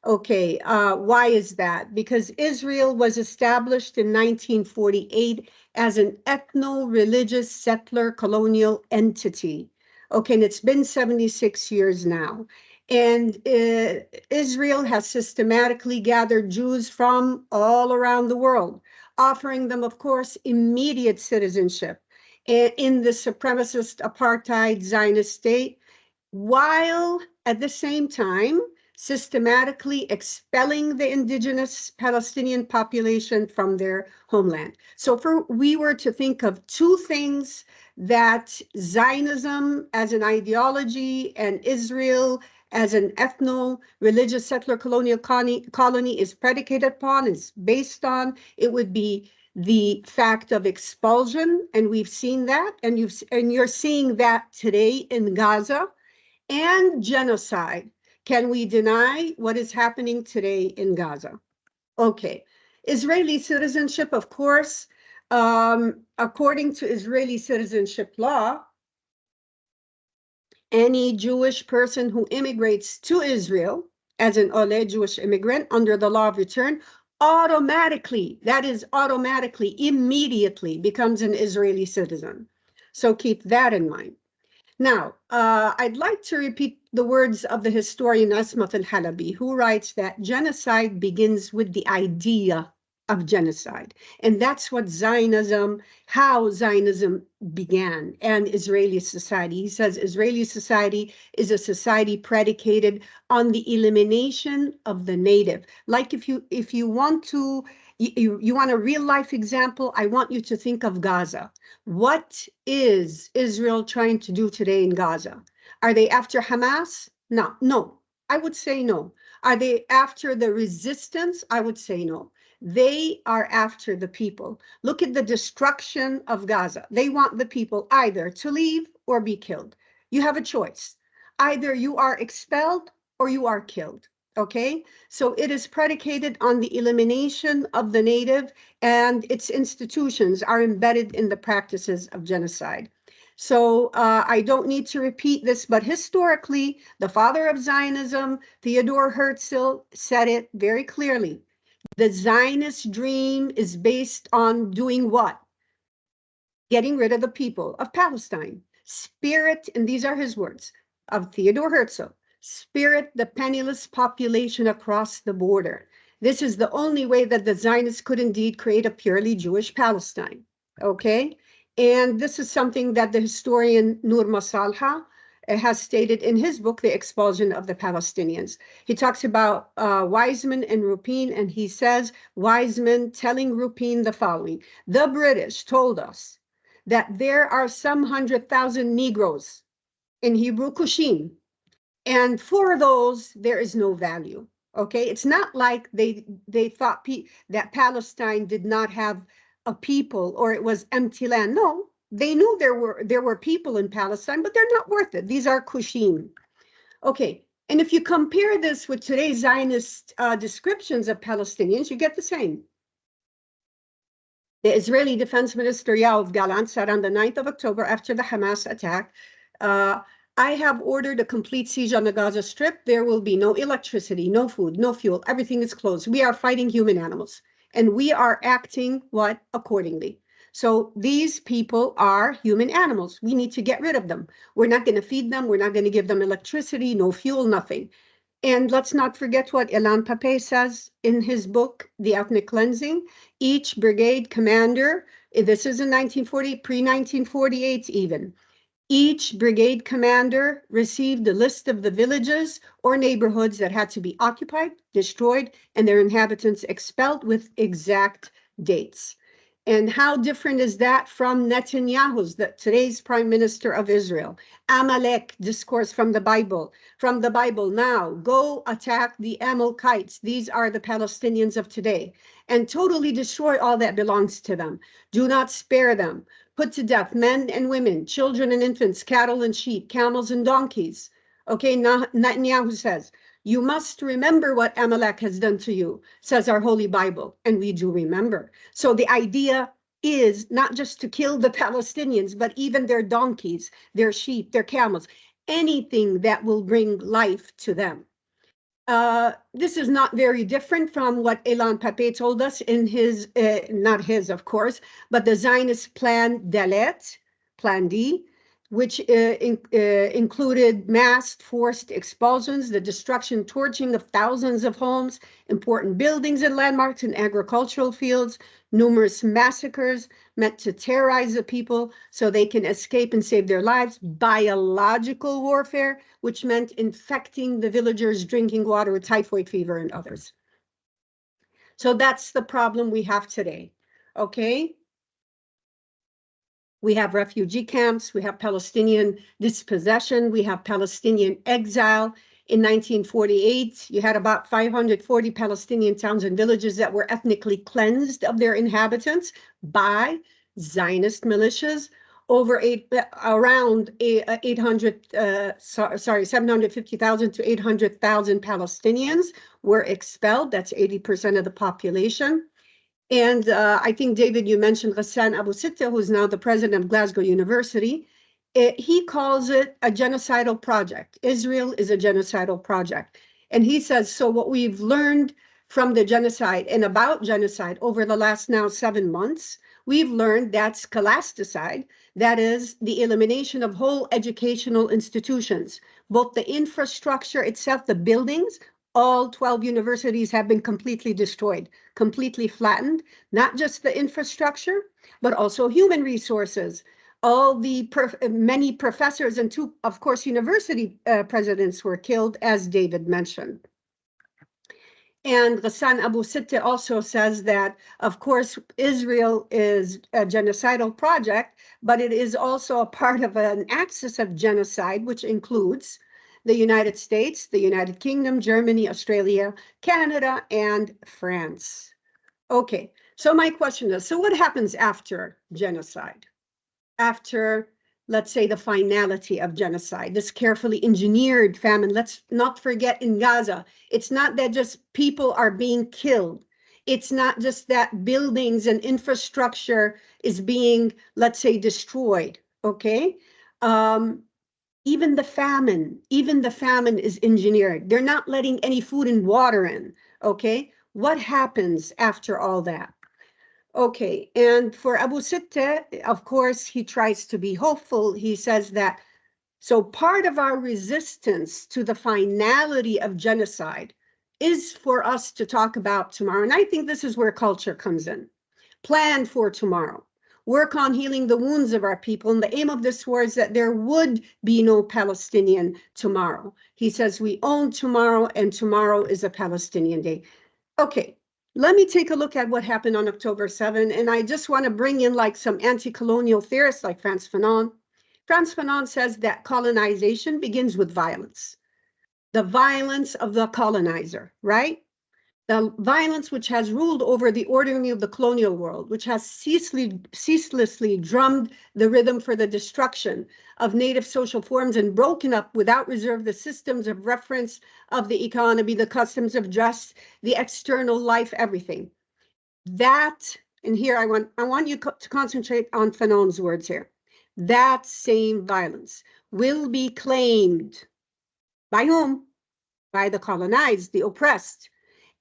Okay, why is that? Because Israel was established in 1948 as an ethno-religious settler colonial entity. Okay, and it's been 76 years now. And Israel has systematically gathered Jews from all around the world, offering them, of course, immediate citizenship in the supremacist apartheid Zionist state, while at the same time systematically expelling the indigenous Palestinian population from their homeland. So if we were to think of two things that Zionism as an ideology and Israel as an ethno-religious settler colonial colony is predicated upon, is based on, it would be the fact of expulsion, and we've seen that, and you're seeing that today in Gaza, and genocide. Can we deny what is happening today in Gaza? Okay, Israeli citizenship, of course, according to Israeli citizenship law, any Jewish person who immigrates to Israel as an Ole Jewish immigrant under the law of return automatically, that is automatically, immediately becomes an Israeli citizen. So keep that in mind. Now, I'd like to repeat the words of the historian Asmat al-Halabi, who writes that genocide begins with the idea of genocide. And that's what Zionism, how Zionism began, and Israeli society. He says Israeli society is a society predicated on the elimination of the native. Like if you want a real life example, I want you to think of Gaza. What is Israel trying to do today in Gaza? Are they after Hamas? No, I would say no. Are they after the resistance? I would say no. They are after the people. Look at the destruction of Gaza. They want the people either to leave or be killed. You have a choice. Either you are expelled or you are killed. Okay, so it is predicated on the elimination of the native, and its institutions are embedded in the practices of genocide. So I don't need to repeat this, but historically, the father of Zionism, Theodor Herzl, said it very clearly. The Zionist dream is based on doing what? Getting rid of the people of Palestine. Spirit, and these are his words, of Theodor Herzl. Spirit the penniless population across the border. This is the only way that the Zionists could indeed create a purely Jewish Palestine, okay? And this is something that the historian Nur Masalha has stated in his book, The Expulsion of the Palestinians. He talks about Wiseman and Rupin, and he says, Wiseman telling Rupin the following: the British told us that there are some 100,000 Negroes in Hebrew Kushim, and for those, there is no value, okay? It's not like they thought that Palestine did not have a people or it was empty land. No, they knew there were people in Palestine, but they're not worth it. These are Kushim. Okay, and if you compare this with today's Zionist descriptions of Palestinians, you get the same. The Israeli Defense Minister Yoav Gallant said on the 9th of October, after the Hamas attack, I have ordered a complete siege on the Gaza Strip. There will be no electricity, no food, no fuel. Everything is closed. We are fighting human animals, and we are acting what accordingly. So these people are human animals. We need to get rid of them. We're not going to feed them. We're not going to give them electricity, no fuel, nothing. And let's not forget what Ilan Pappé says in his book, The Ethnic Cleansing. Each brigade commander, this is in 1940, pre-1948 even, each brigade commander received a list of the villages or neighborhoods that had to be occupied, destroyed, and their inhabitants expelled with exact dates. And how different is that from Netanyahu's, today's prime minister of Israel? Amalek discourse from the Bible. From the Bible now, go attack the Amalekites. These are the Palestinians of today. And totally destroy all that belongs to them. Do not spare them. Put to death men and women, children and infants, cattle and sheep, camels and donkeys. Okay, Netanyahu says, you must remember what Amalek has done to you, says our Holy Bible, and we do remember. So the idea is not just to kill the Palestinians, but even their donkeys, their sheep, their camels, anything that will bring life to them. This is not very different from what Ilan Pappé told us in his, not his, of course, but the Zionist Plan Dalet, Plan D, which included mass forced expulsions, the destruction, torching of thousands of homes, important buildings and landmarks and agricultural fields, numerous massacres meant to terrorize the people so they can escape and save their lives, biological warfare, which meant infecting the villagers' drinking water with typhoid fever and others. So that's the problem we have today, okay? We have refugee camps, we have Palestinian dispossession, we have Palestinian exile. In 1948, you had about 540 Palestinian towns and villages that were ethnically cleansed of their inhabitants by Zionist militias. Around 750,000 to 800,000 Palestinians were expelled. That's 80% of the population. And I think, David, you mentioned Ghassan Abu Sitta, who's now the president of Glasgow University. He calls it a genocidal project. Israel is a genocidal project. And he says, so what we've learned from the genocide and about genocide over the last now 7 months, we've learned that scholasticide, that is the elimination of whole educational institutions, both the infrastructure itself, the buildings, all 12 universities have been completely destroyed, completely flattened, not just the infrastructure, but also human resources. All the many professors and two, of course, university presidents were killed, as David mentioned. And Ghassan Abu Sitta also says that, of course, Israel is a genocidal project, but it is also a part of an axis of genocide, which includes the United States, the United Kingdom, Germany, Australia, Canada, and France. Okay, so my question is, so what happens after genocide? After, let's say, the finality of genocide, this carefully engineered famine. Let's not forget in Gaza, it's not that just people are being killed. It's not just that buildings and infrastructure is being, let's say, destroyed, okay? Even the famine is engineered. They're not letting any food and water in, okay? What happens after all that? Okay, and for Abu Sitta, of course, he tries to be hopeful. He says that, so part of our resistance to the finality of genocide is for us to talk about tomorrow. And I think this is where culture comes in. Plan for tomorrow. Work on healing the wounds of our people. And the aim of this war is that there would be no Palestinian tomorrow. He says we own tomorrow, and tomorrow is a Palestinian day. Okay, let me take a look at what happened on October 7. And I just want to bring in like some anti-colonial theorists like Frantz Fanon. Frantz Fanon says that colonization begins with violence. The violence of the colonizer, right? The violence which has ruled over the ordering of the colonial world, which has ceaselessly drummed the rhythm for the destruction of native social forms and broken up without reserve the systems of reference of the economy, the customs of dress, the external life, everything. That, and here I want you to concentrate on Fanon's words here. That same violence, will be claimed. By whom? By the colonized, the oppressed,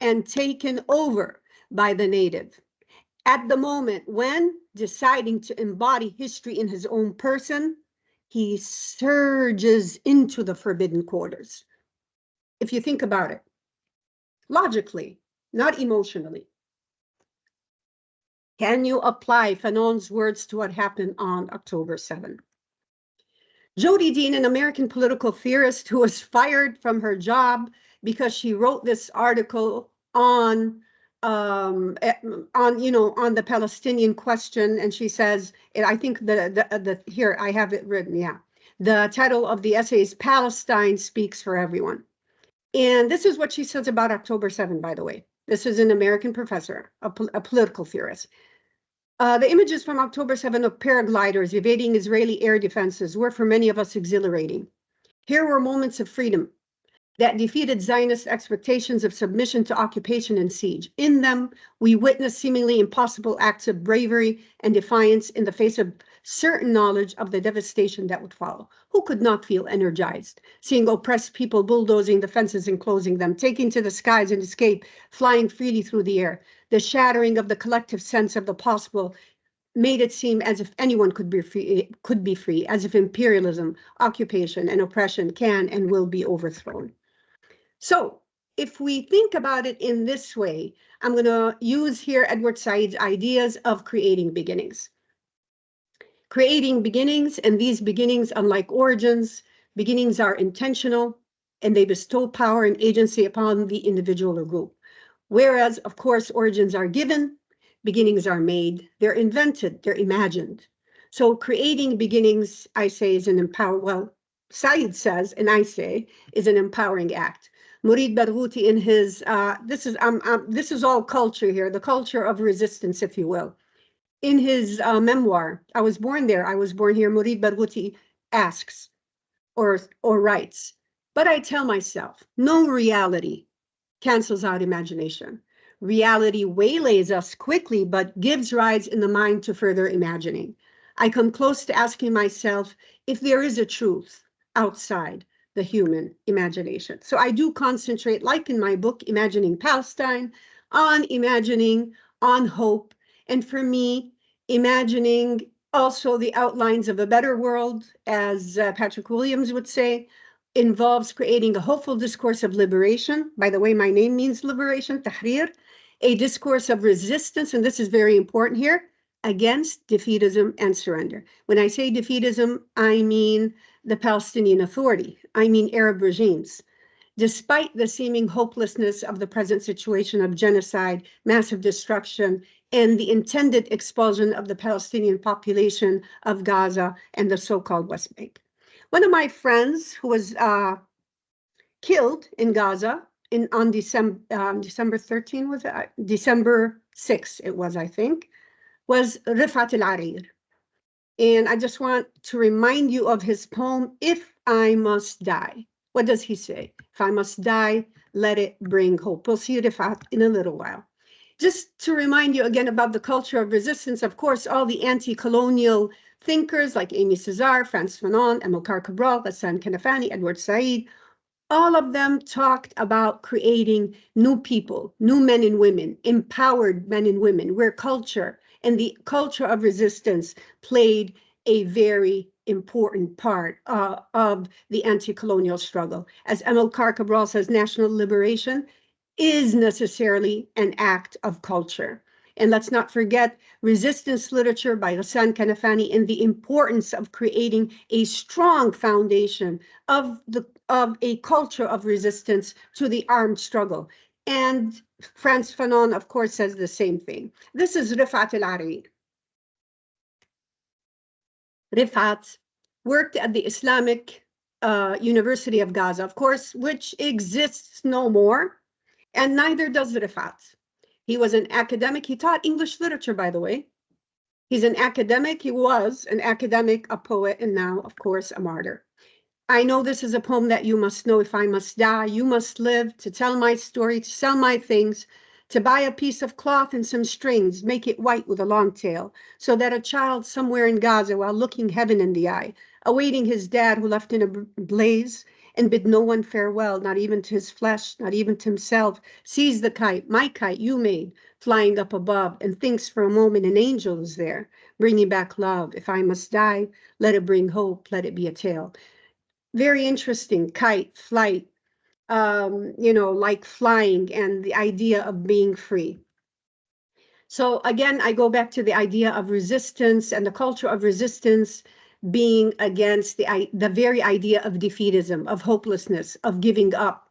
and taken over by the native. At the moment when, deciding to embody history in his own person, he surges into the forbidden quarters. If you think about it, logically, not emotionally, can you apply Fanon's words to what happened on October 7? Jodi Dean, an American political theorist who was fired from her job because she wrote this article on the Palestinian question, and she says, and I think here I have it written, yeah. The title of the essay is "Palestine Speaks for Everyone." And this is what she says about October 7, by the way. This is an American professor, a political theorist. The images from October 7 of paragliders evading Israeli air defenses were for many of us exhilarating. Here were moments of freedom that defeated Zionist expectations of submission to occupation and siege. In them, we witnessed seemingly impossible acts of bravery and defiance in the face of certain knowledge of the devastation that would follow. Who could not feel energized, seeing oppressed people bulldozing the fences and closing them, taking to the skies and escape, flying freely through the air? The shattering of the collective sense of the possible made it seem as if anyone could be free, as if imperialism, occupation, and oppression can and will be overthrown. So if we think about it in this way, I'm going to use here Edward Said's ideas of creating beginnings. Creating beginnings, and these beginnings, unlike origins, beginnings are intentional, and they bestow power and agency upon the individual or group. Whereas, of course, origins are given, beginnings are made, they're invented, they're imagined. So creating beginnings, I say, is an Said says, and I say, is an empowering act. Murid Barghouti in his, this is all culture here, the culture of resistance, if you will. In his memoir, I was born there, I was born here, Murid Barghouti asks or writes, but I tell myself, no reality cancels out imagination. Reality waylays us quickly, but gives rise in the mind to further imagining. I come close to asking myself if there is a truth outside the human imagination. So I do concentrate, like in my book, Imagining Palestine, on imagining, on hope, and for me, imagining also the outlines of a better world, as Patrick Williams would say, involves creating a hopeful discourse of liberation. By the way, my name means liberation, tahrir, a discourse of resistance, and this is very important here, against defeatism and surrender. When I say defeatism, I mean the Palestinian Authority. I mean Arab regimes. Despite the seeming hopelessness of the present situation of genocide, massive destruction, and the intended expulsion of the Palestinian population of Gaza and the so-called West Bank. One of my friends who was killed in Gaza on December 13, was it? December 6, it was, I think, was Rifat al-Arir. And I just want to remind you of his poem, If I Must Die. What does he say? If I must die, let it bring hope. We'll see Rifat in a little while. Just to remind you again about the culture of resistance, of course, all the anti-colonial thinkers like Amy Cesar, Frantz Fanon, Amilcar Cabral, Ghassan Kanafani, Edward Said, all of them talked about creating new people, new men and women, empowered men and women, where culture and the culture of resistance played a very important part of the anti-colonial struggle. As Amilcar Cabral says, national liberation is necessarily an act of culture. And let's not forget resistance literature by Ghassan Kanafani and the importance of creating a strong foundation of a culture of resistance to the armed struggle. And Frantz Fanon, of course, says the same thing. This is Rifat al-Arir. Rifat worked at the Islamic University of Gaza, of course, which exists no more, and neither does Rifat. He was an academic. He taught English literature, by the way. He's an academic. He was an academic, a poet, and now, of course, a martyr. I know this is a poem that you must know. If I must die, you must live, to tell my story, to sell my things, to buy a piece of cloth and some strings, make it white with a long tail, so that a child somewhere in Gaza, while looking heaven in the eye, awaiting his dad who left in a blaze, and bid no one farewell, not even to his flesh, not even to himself, sees the kite, my kite you made, flying up above, and thinks for a moment an angel is there, bringing back love. If I must die, let it bring hope, let it be a tale. Very interesting, kite, flight, like flying and the idea of being free. So again, I go back to the idea of resistance and the culture of resistance being against the very idea of defeatism, of hopelessness, of giving up.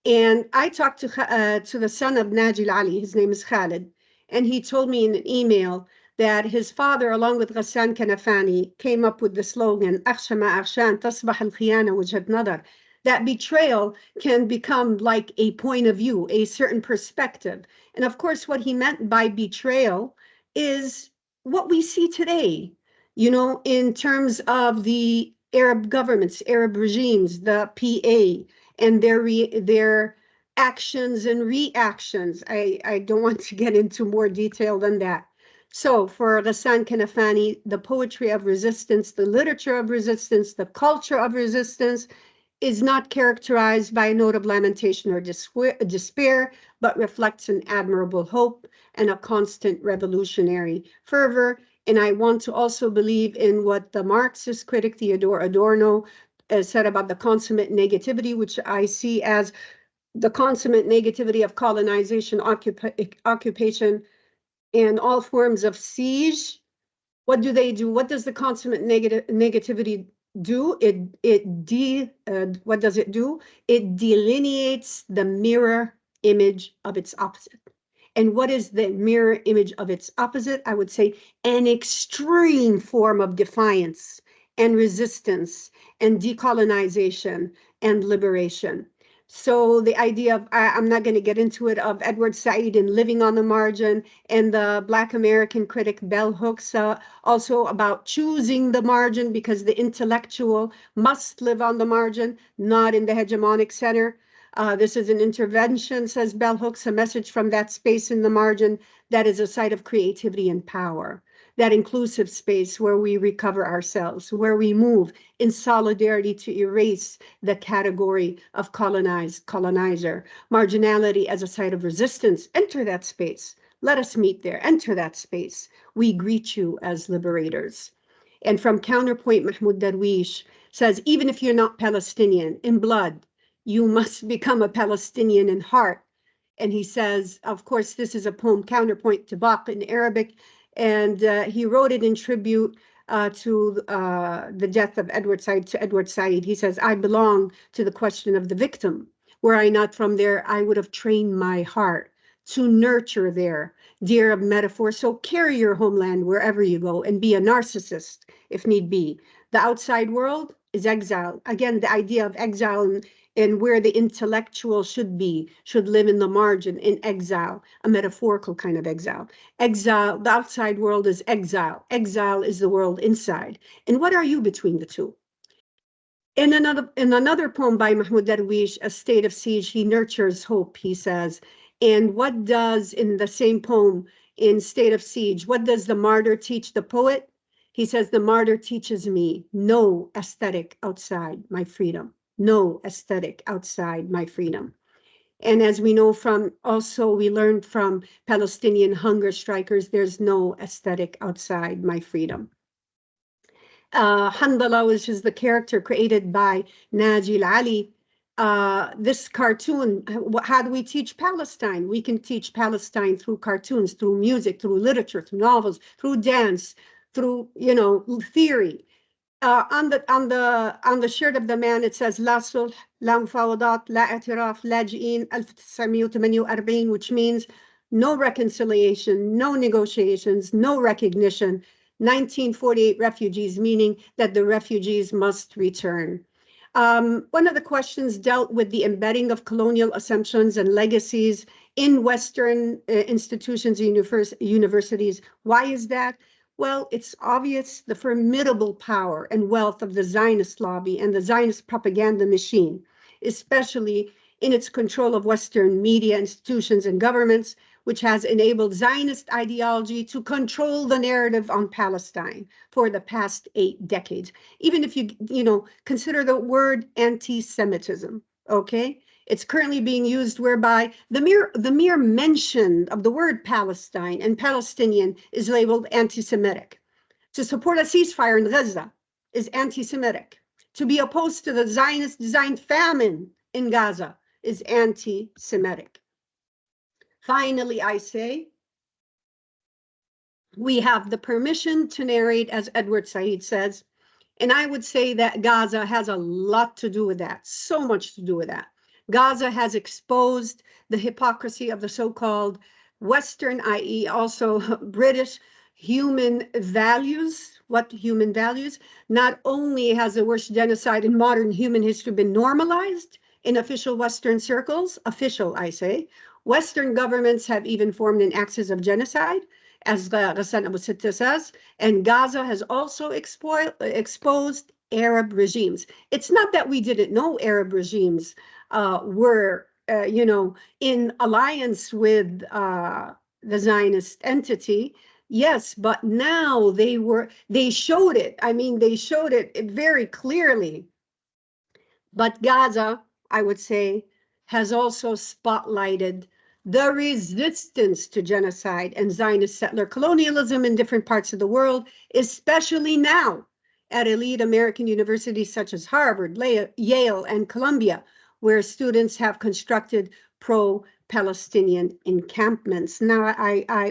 And I talked to the son of Najil Ali, his name is Khalid, and he told me in an email that his father, along with Ghassan Kanafani, came up with the slogan, أخشى ما أخشى أن تصبح الخيانة وجهة نظر. That betrayal can become like a point of view, a certain perspective. And of course, what he meant by betrayal is what we see today, in terms of the Arab governments, Arab regimes, the PA, and their actions and reactions. I don't want to get into more detail than that. So for Ghassan Kanafani, the poetry of resistance, the literature of resistance, the culture of resistance is not characterized by a note of lamentation or despair, but reflects an admirable hope and a constant revolutionary fervor. And I want to also believe in what the Marxist critic Theodore Adorno said about the consummate negativity, which I see as the consummate negativity of colonization, occupation, and all forms of siege. What do they do? What does the consummate negativity do? What does it do? It delineates the mirror image of its opposite. And what is the mirror image of its opposite? I would say an extreme form of defiance and resistance and decolonization and liberation. So the idea of, I'm not going to get into it, of Edward Said and living on the margin, and the Black American critic Bell Hooks also about choosing the margin because the intellectual must live on the margin, not in the hegemonic center. This is an intervention, says Bell Hooks, a message from that space in the margin that is a site of creativity and power. That inclusive space where we recover ourselves, where we move in solidarity to erase the category of colonized, colonizer. Marginality as a site of resistance. Enter that space. Let us meet there. Enter that space. We greet you as liberators. And from Counterpoint, Mahmoud Darwish says, even if you're not Palestinian in blood, you must become a Palestinian in heart. And he says, of course, this is a poem, Counterpoint to Bach in Arabic, and he wrote it in tribute to the death of Edward Said, to Edward Said. He says, I belong to the question of the victim. Were I not from there, I would have trained my heart to nurture there, dear of metaphor. So carry your homeland wherever you go and be a narcissist, if need be. The outside world is exile. Again, the idea of exile and where the intellectual should live in the margin, in exile, a metaphorical kind of exile. Exile, the outside world is exile. Exile is the world inside. And what are you between the two? In another poem by Mahmoud Darwish, A State of Siege, he nurtures hope, he says. And what does, in the same poem, in State of Siege, what does the martyr teach the poet? He says, the martyr teaches me no aesthetic outside my freedom. No aesthetic outside my freedom. And as we know from, also we learned from Palestinian hunger strikers, there's no aesthetic outside my freedom. Handala, which is the character created by Najil Ali. This cartoon, how do we teach Palestine? We can teach Palestine through cartoons, through music, through literature, through novels, through dance, through, theory. On the shirt of the man, it says لا صلح, لا مفاوضات, لا اعتراف, لاجئين 1948, which means no reconciliation, no negotiations, no recognition. 1948 refugees, meaning that the refugees must return. One of the questions dealt with the embedding of colonial assumptions and legacies in Western institutions, universities. Why is that? Well, it's obvious the formidable power and wealth of the Zionist lobby and the Zionist propaganda machine, especially in its control of Western media institutions and governments, which has enabled Zionist ideology to control the narrative on Palestine for the past 8 decades. Even if you consider the word anti-Semitism, okay? It's currently being used whereby the mere mention of the word Palestine and Palestinian is labeled anti-Semitic. To support a ceasefire in Gaza is anti-Semitic. To be opposed to the Zionist-designed famine in Gaza is anti-Semitic. Finally, I say, we have the permission to narrate, as Edward Said says, and I would say that Gaza has a lot to do with that, so much to do with that. Gaza has exposed the hypocrisy of the so-called Western, i.e. also British, human values. What human values? Not only has the worst genocide in modern human history been normalized in official Western circles, official, I say, Western governments have even formed an axis of genocide, as Ghassan Abu Sitta says, and Gaza has also exposed Arab regimes. It's not that we didn't know Arab regimes were, in alliance with the Zionist entity. Yes, but now they showed it. I mean, they showed it very clearly. But Gaza, I would say, has also spotlighted the resistance to genocide and Zionist settler colonialism in different parts of the world, especially now at elite American universities such as Harvard, Yale, and Columbia, where students have constructed pro-Palestinian encampments. Now,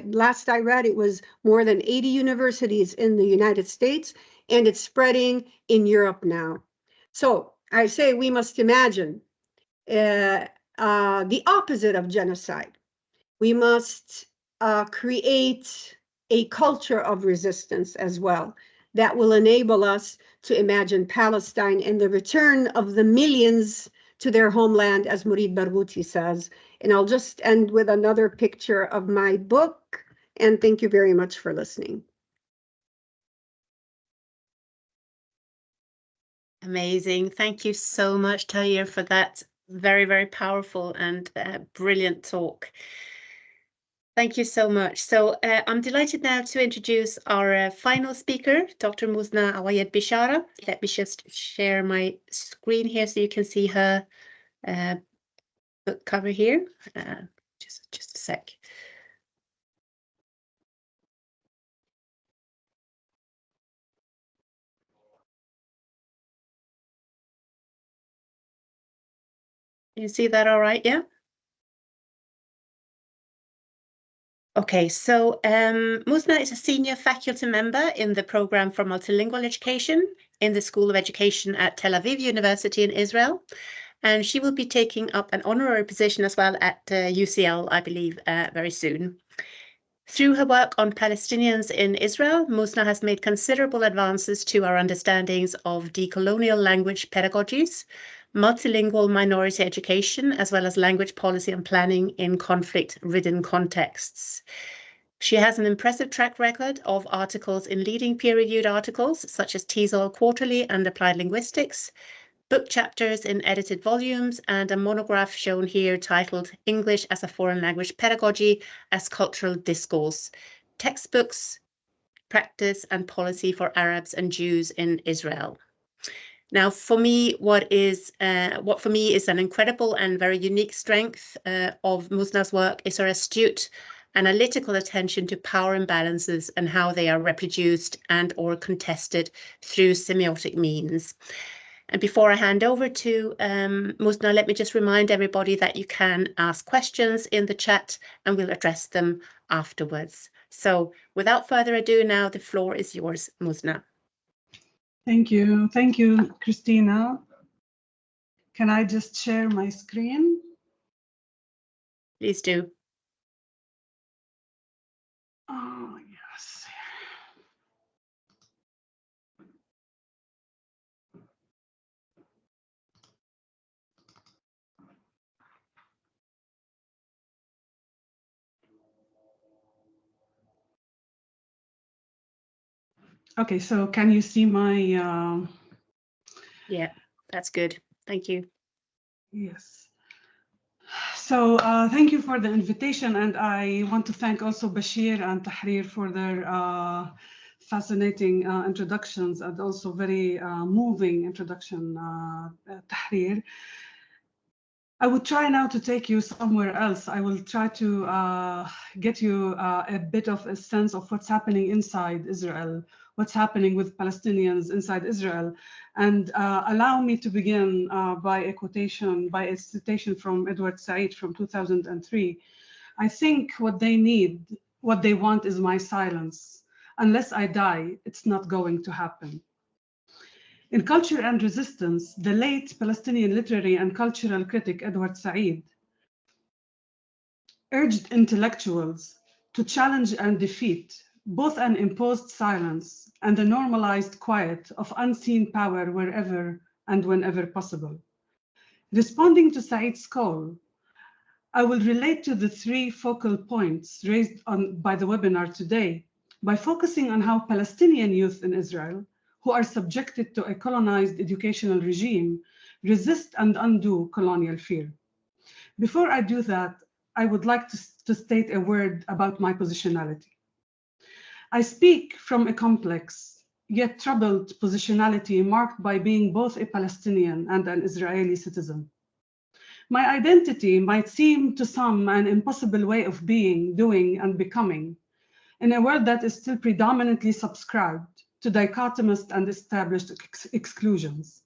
last I read, it was more than 80 universities in the United States, and it's spreading in Europe now. So I say we must imagine the opposite of genocide. We must create a culture of resistance as well that will enable us to imagine Palestine and the return of the millions to their homeland, as Mourid Barghouti says. And I'll just end with another picture of my book. And thank you very much for listening. Amazing. Thank you so much, Tahir, for that very, very powerful and brilliant talk. Thank you so much. So I'm delighted now to introduce our final speaker, Dr. Muzna Awayed Bishara. Let me just share my screen here so you can see her book cover here. Just a sec. You see that all right? Yeah. Okay, so Muzna is a senior faculty member in the program for multilingual education in the School of Education at Tel Aviv University in Israel. And she will be taking up an honorary position as well at UCL, I believe, very soon. Through her work on Palestinians in Israel, Muzna has made considerable advances to our understandings of decolonial language pedagogies, multilingual minority education, as well as language policy and planning in conflict-ridden contexts. She has an impressive track record of articles in leading peer-reviewed articles, such as TESOL Quarterly and Applied Linguistics, book chapters in edited volumes, and a monograph shown here titled English as a Foreign Language Pedagogy as Cultural Discourse, Textbooks, Practice and Policy for Arabs and Jews in Israel. Now, for me, what for me is an incredible and very unique strength of Muzna's work is her astute analytical attention to power imbalances and how they are reproduced and or contested through semiotic means. And before I hand over to Muzna, let me just remind everybody that you can ask questions in the chat and we'll address them afterwards. So without further ado now, the floor is yours, Muzna. Thank you. Thank you, Christina. Can I just share my screen? Please do. Oh, yes. Okay, so can you see my... Yeah, that's good. Thank you. Yes. So thank you for the invitation, and I want to thank also Bashir and Tahrir for their fascinating introductions and also very moving introduction, Tahrir. I will try now to take you somewhere else. I will try to get you a bit of a sense of what's happening inside Israel, what's happening with Palestinians inside Israel, and allow me to begin by a citation from Edward Said from 2003. I think what they need, what they want is my silence. Unless I die, it's not going to happen. In Culture and Resistance, the late Palestinian literary and cultural critic Edward Said urged intellectuals to challenge and defeat both an imposed silence and the normalized quiet of unseen power wherever and whenever possible. Responding to Said's call, I will relate to the three focal points raised by the webinar today by focusing on how Palestinian youth in Israel, who are subjected to a colonized educational regime, resist and undo colonial fear. Before I do that, I would like to state a word about my positionality. I speak from a complex, yet troubled positionality marked by being both a Palestinian and an Israeli citizen. My identity might seem to some an impossible way of being, doing, and becoming in a world that is still predominantly subscribed to dichotomous and established exclusions.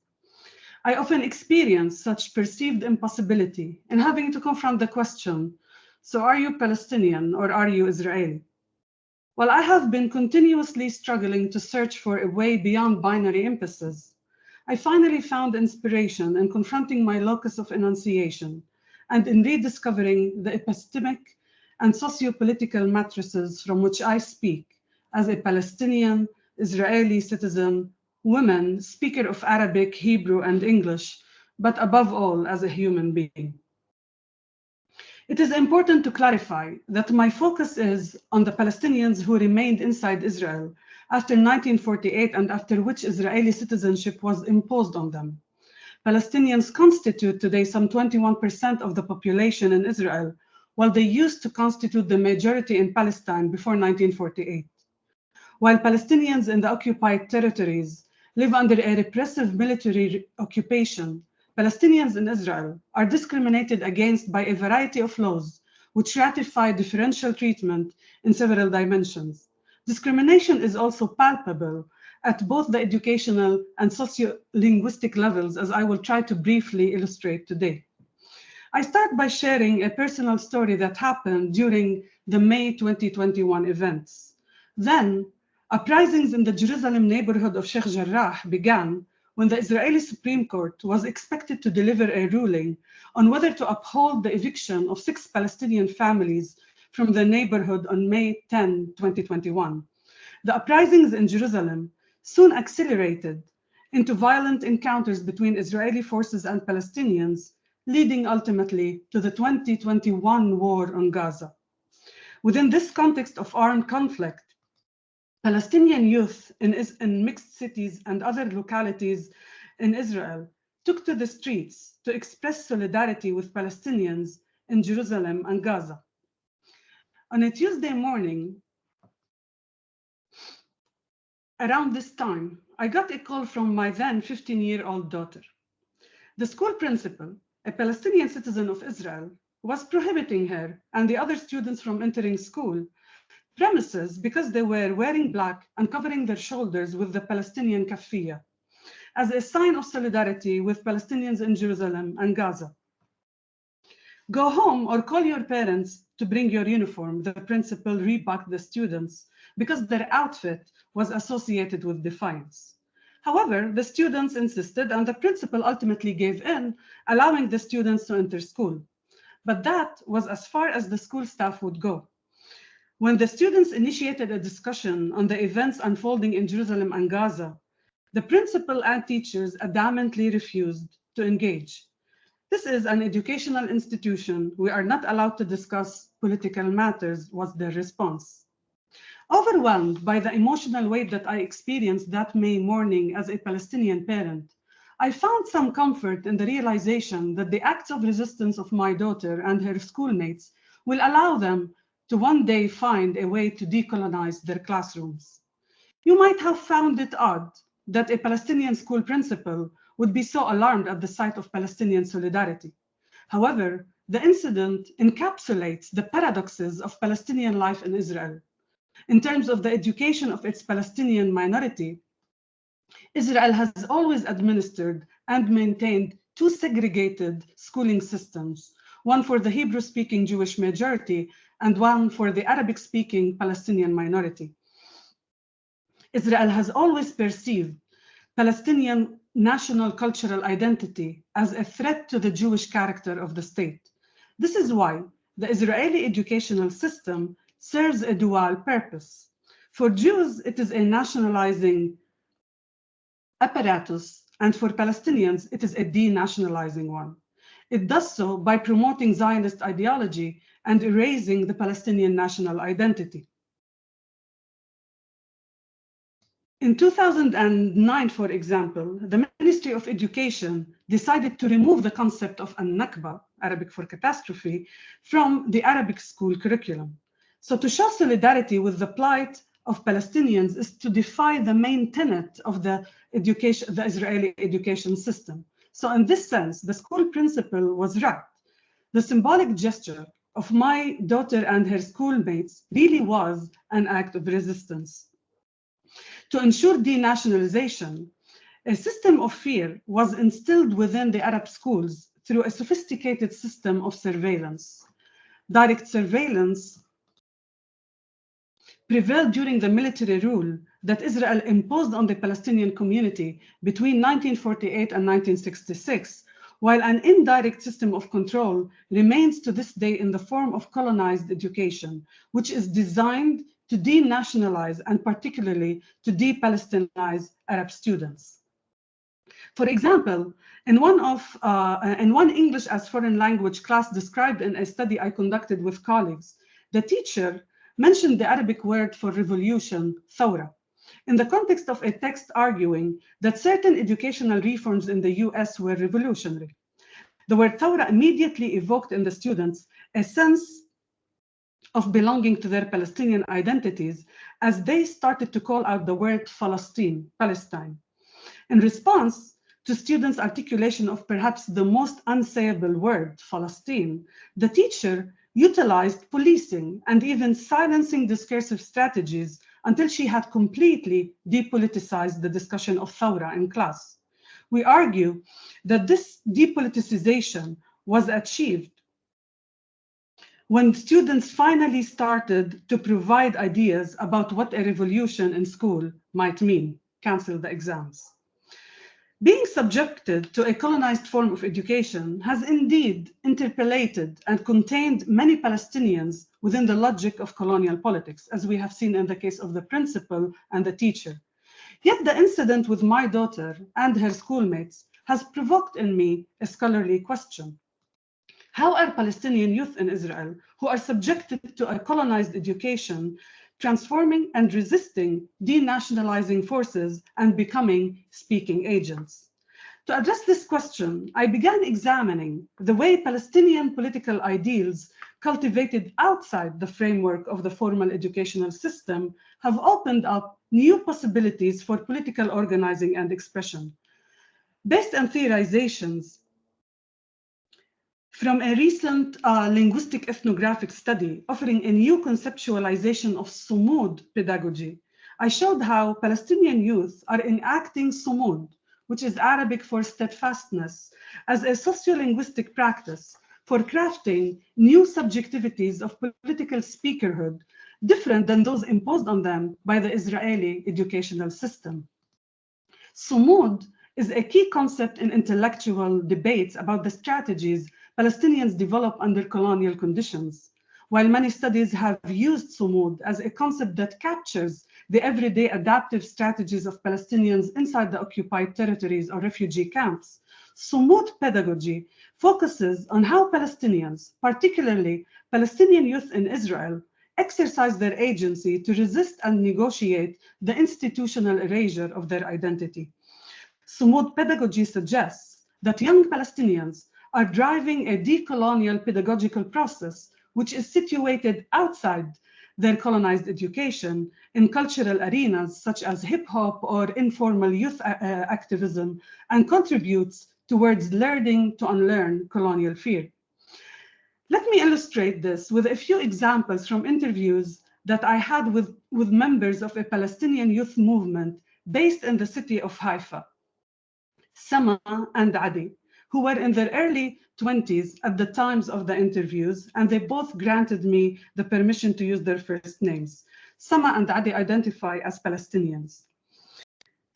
I often experience such perceived impossibility in having to confront the question, so are you Palestinian or are you Israeli? While I have been continuously struggling to search for a way beyond binary impasses, I finally found inspiration in confronting my locus of enunciation and in rediscovering the epistemic and socio-political matrices from which I speak as a Palestinian, Israeli citizen, woman, speaker of Arabic, Hebrew, and English, but above all, as a human being. It is important to clarify that my focus is on the Palestinians who remained inside Israel after 1948 and after which Israeli citizenship was imposed on them. Palestinians constitute today some 21% of the population in Israel, while they used to constitute the majority in Palestine before 1948. While Palestinians in the occupied territories live under a repressive military occupation, Palestinians in Israel are discriminated against by a variety of laws which ratify differential treatment in several dimensions. Discrimination is also palpable at both the educational and socio-linguistic levels, as I will try to briefly illustrate today. I start by sharing a personal story that happened during the May 2021 events. Then, uprisings in the Jerusalem neighborhood of Sheikh Jarrah began when the Israeli Supreme Court was expected to deliver a ruling on whether to uphold the eviction of 6 Palestinian families from the neighborhood on May 10, 2021. The uprisings in Jerusalem soon accelerated into violent encounters between Israeli forces and Palestinians, leading ultimately to the 2021 war on Gaza. Within this context of armed conflict, Palestinian youth in mixed cities and other localities in Israel took to the streets to express solidarity with Palestinians in Jerusalem and Gaza. On a Tuesday morning, around this time, I got a call from my then 15-year-old daughter. The school principal, a Palestinian citizen of Israel, was prohibiting her and the other students from entering school premises because they were wearing black and covering their shoulders with the Palestinian kafiyah as a sign of solidarity with Palestinians in Jerusalem and Gaza. Go home or call your parents to bring your uniform, the principal rebuked the students because their outfit was associated with defiance. However, the students insisted and the principal ultimately gave in, allowing the students to enter school. But that was as far as the school staff would go. When the students initiated a discussion on the events unfolding in Jerusalem and Gaza, the principal and teachers adamantly refused to engage. This is an educational institution. We are not allowed to discuss political matters, was their response. Overwhelmed by the emotional weight that I experienced that May morning as a Palestinian parent, I found some comfort in the realization that the acts of resistance of my daughter and her schoolmates will allow them to one day find a way to decolonize their classrooms. You might have found it odd that a Palestinian school principal would be so alarmed at the sight of Palestinian solidarity. However, the incident encapsulates the paradoxes of Palestinian life in Israel. In terms of the education of its Palestinian minority, Israel has always administered and maintained two segregated schooling systems, one for the Hebrew-speaking Jewish majority and one for the Arabic-speaking Palestinian minority. Israel has always perceived Palestinian national cultural identity as a threat to the Jewish character of the state. This is why the Israeli educational system serves a dual purpose. For Jews, it is a nationalizing apparatus, and for Palestinians, it is a denationalizing one. It does so by promoting Zionist ideology and erasing the Palestinian national identity. In 2009, for example, the Ministry of Education decided to remove the concept of an-Nakba, Arabic for catastrophe, from the Arabic school curriculum. So to show solidarity with the plight of Palestinians is to defy the main tenet of the Israeli education system. So in this sense, the school principal was right. The symbolic gesture of my daughter and her schoolmates really was an act of resistance. To ensure denationalization, a system of fear was instilled within the Arab schools through a sophisticated system of surveillance. Direct surveillance prevailed during the military rule that Israel imposed on the Palestinian community between 1948 and 1966, while an indirect system of control remains to this day in the form of colonized education, which is designed to denationalize and particularly to de-Palestinize Arab students. For example, in one English as foreign language class described in a study I conducted with colleagues, the teacher mentioned the Arabic word for revolution, thawra, in the context of a text arguing that certain educational reforms in the US were revolutionary. The word thawra immediately evoked in the students a sense of belonging to their Palestinian identities as they started to call out the word Palestine. In response to students' articulation of perhaps the most unsayable word, Palestine, the teacher utilized policing and even silencing discursive strategies until she had completely depoliticized the discussion of thawra in class. We argue that this depoliticization was achieved when students finally started to provide ideas about what a revolution in school might mean, cancel the exams. Being subjected to a colonized form of education has indeed interpolated and contained many Palestinians within the logic of colonial politics, as we have seen in the case of the principal and the teacher. Yet the incident with my daughter and her schoolmates has provoked in me a scholarly question. How are Palestinian youth in Israel, who are subjected to a colonized education, transforming and resisting denationalizing forces and becoming speaking agents? To address this question, I began examining the way Palestinian political ideals cultivated outside the framework of the formal educational system have opened up new possibilities for political organizing and expression. Based on theorizations from a recent linguistic ethnographic study offering a new conceptualization of sumud pedagogy, I showed how Palestinian youth are enacting sumud, which is Arabic for steadfastness, as a sociolinguistic practice for crafting new subjectivities of political speakerhood, different than those imposed on them by the Israeli educational system. Sumud is a key concept in intellectual debates about the strategies Palestinians develop under colonial conditions. While many studies have used sumud as a concept that captures the everyday adaptive strategies of Palestinians inside the occupied territories or refugee camps, sumud pedagogy focuses on how Palestinians, particularly Palestinian youth in Israel, exercise their agency to resist and negotiate the institutional erasure of their identity. Sumud pedagogy suggests that young Palestinians are driving a decolonial pedagogical process which is situated outside their colonized education in cultural arenas such as hip-hop or informal youth activism, and contributes towards learning to unlearn colonial fear. Let me illustrate this with a few examples from interviews that I had with members of a Palestinian youth movement based in the city of Haifa, Sama and Adi, who were in their early 20s at the times of the interviews, and they both granted me the permission to use their first names. Sama and Adi identify as Palestinians.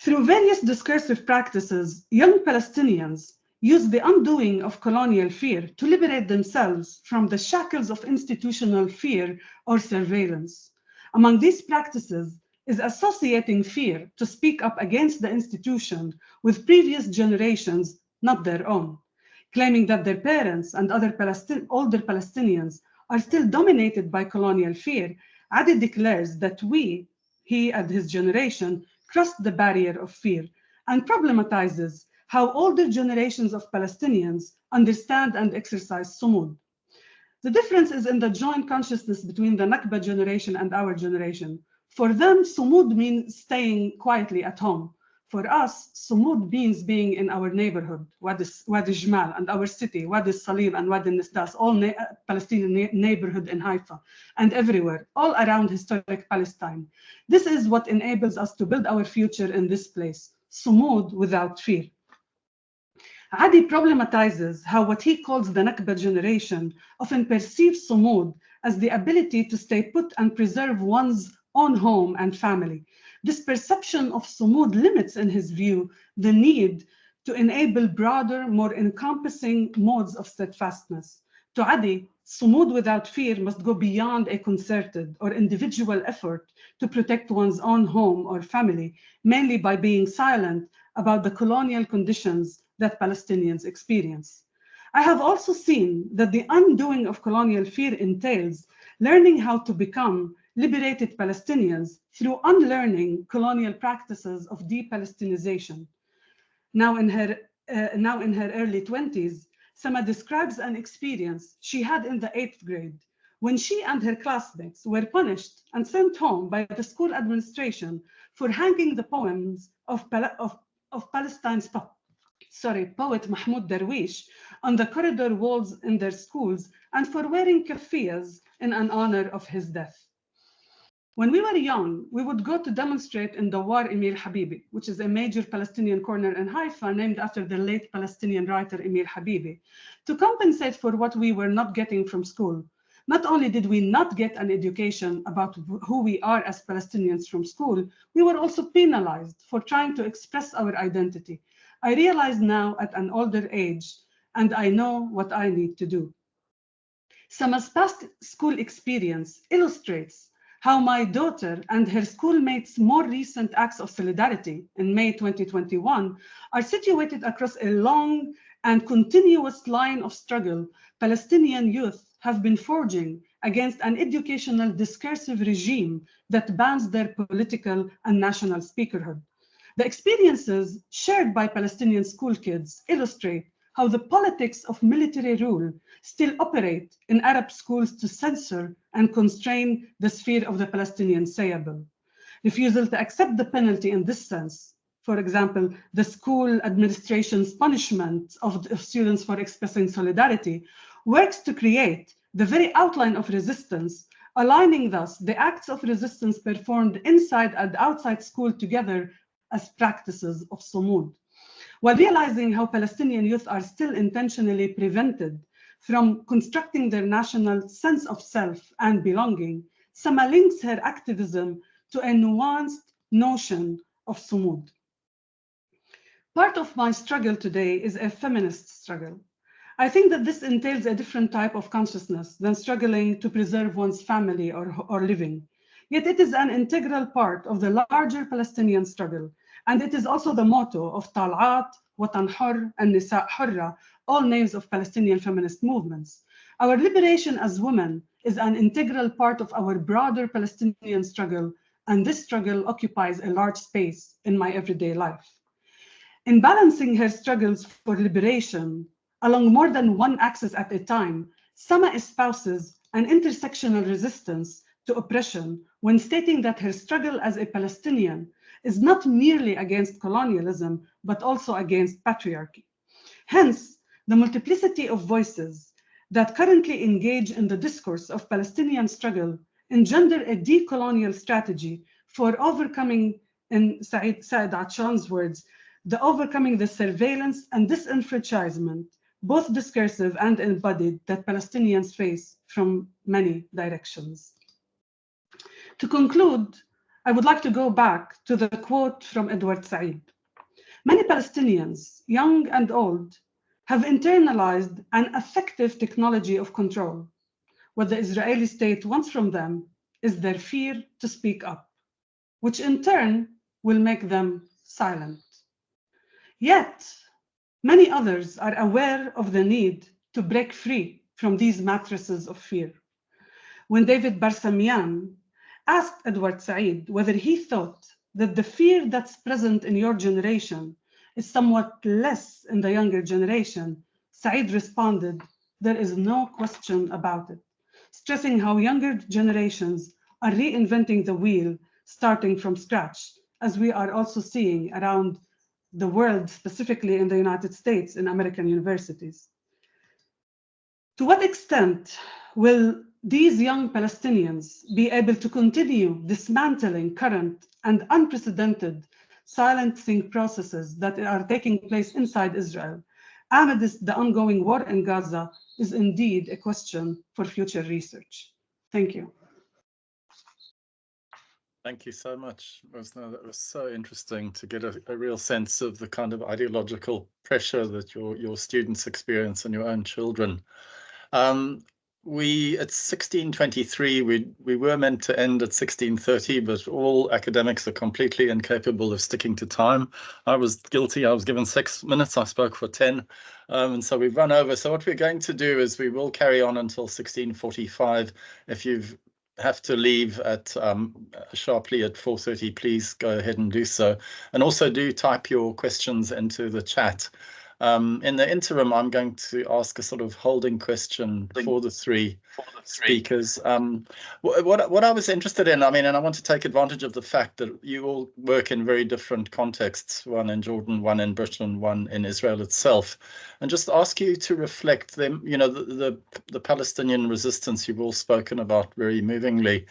Through various discursive practices, young Palestinians use the undoing of colonial fear to liberate themselves from the shackles of institutional fear or surveillance. Among these practices is associating fear to speak up against the institution with previous generations, not their own, claiming that their parents and other older Palestinians are still dominated by colonial fear. Adi declares that he and his generation, crossed the barrier of fear, and problematizes how older generations of Palestinians understand and exercise sumud. The difference is in the joint consciousness between the Nakba generation and our generation. For them, sumud means staying quietly at home. For us, sumud means being in our neighborhood, Wadi Jmal, and our city, Wadi Salib and Wadi Nistas, all Palestinian neighborhood in Haifa, and everywhere, all around historic Palestine. This is what enables us to build our future in this place, sumud without fear. Adi problematizes how what he calls the Nakba generation often perceives sumud as the ability to stay put and preserve one's own home and family. This perception of sumud limits, in his view, the need to enable broader, more encompassing modes of steadfastness. To Adi, sumud without fear must go beyond a concerted or individual effort to protect one's own home or family, mainly by being silent about the colonial conditions that Palestinians experience. I have also seen that the undoing of colonial fear entails learning how to become liberated Palestinians through unlearning colonial practices of de-Palestinization. Now in her early 20s, Sama describes an experience she had in the 8th grade when she and her classmates were punished and sent home by the school administration for hanging the poems of Palestine's poet Mahmoud Darwish on the corridor walls in their schools and for wearing keffiyas in honor of his death. When we were young, we would go to demonstrate in the War Emir Habibi, which is a major Palestinian corner in Haifa named after the late Palestinian writer Emir Habibi, to compensate for what we were not getting from school. Not only did we not get an education about who we are as Palestinians from school, we were also penalized for trying to express our identity. I realize now at an older age, and I know what I need to do. Sama's past school experience illustrates how my daughter and her schoolmates' more recent acts of solidarity in May 2021 are situated across a long and continuous line of struggle Palestinian youth have been forging against an educational discursive regime that bans their political and national speakerhood. The experiences shared by Palestinian school kids illustrate how the politics of military rule still operate in Arab schools to censor and constrain the sphere of the Palestinian sayable. Refusal to accept the penalty in this sense, for example, the school administration's punishment of students for expressing solidarity, works to create the very outline of resistance, aligning thus the acts of resistance performed inside and outside school together as practices of sumud. While realizing how Palestinian youth are still intentionally prevented from constructing their national sense of self and belonging, Sama links her activism to a nuanced notion of sumud. Part of my struggle today is a feminist struggle. I think that this entails a different type of consciousness than struggling to preserve one's family or living. Yet it is an integral part of the larger Palestinian struggle, and it is also the motto of Tal'at, Watan Hur, and Nisa Hurra, all names of Palestinian feminist movements. Our liberation as women is an integral part of our broader Palestinian struggle, and this struggle occupies a large space in my everyday life. In balancing her struggles for liberation along more than one axis at a time, Sama espouses an intersectional resistance to oppression when stating that her struggle as a Palestinian is not merely against colonialism, but also against patriarchy. Hence, the multiplicity of voices that currently engage in the discourse of Palestinian struggle engender a decolonial strategy for overcoming, in Said Atshan's words, overcoming the surveillance and disenfranchisement, both discursive and embodied, that Palestinians face from many directions. To conclude, I would like to go back to the quote from Edward Said. Many Palestinians, young and old, have internalized an effective technology of control. What the Israeli state wants from them is their fear to speak up, which in turn will make them silent. Yet, many others are aware of the need to break free from these mattresses of fear. When David Barsamian asked Edward Said whether he thought that the fear that's present in your generation is somewhat less in the younger generation, Said responded, "There is no question about it," stressing how younger generations are reinventing the wheel, starting from scratch, as we are also seeing around the world, specifically in the United States, in American universities. To what extent will these young Palestinians be able to continue dismantling current and unprecedented silencing processes that are taking place inside Israel amidst the ongoing war in Gaza is indeed a question for future research. Thank you. Thank you so much, Rosna. That was so interesting to get a real sense of the kind of ideological pressure that your students experience and your own children. At 1623, we were meant to end at 1630, but all academics are completely incapable of sticking to time. I was guilty. I was given 6 minutes. I spoke for 10. And so we've run over. So what we're going to do is we will carry on until 1645. If you have to leave at sharply at 4:30, please go ahead and do so. And also do type your questions into the chat. In the interim, I'm going to ask a sort of holding question for the three speakers. What I was interested in, I mean, and I want to take advantage of the fact that you all work in very different contexts, one in Jordan, one in Britain, one in Israel itself, and just ask you to reflect them, you know, the Palestinian resistance you've all spoken about very movingly.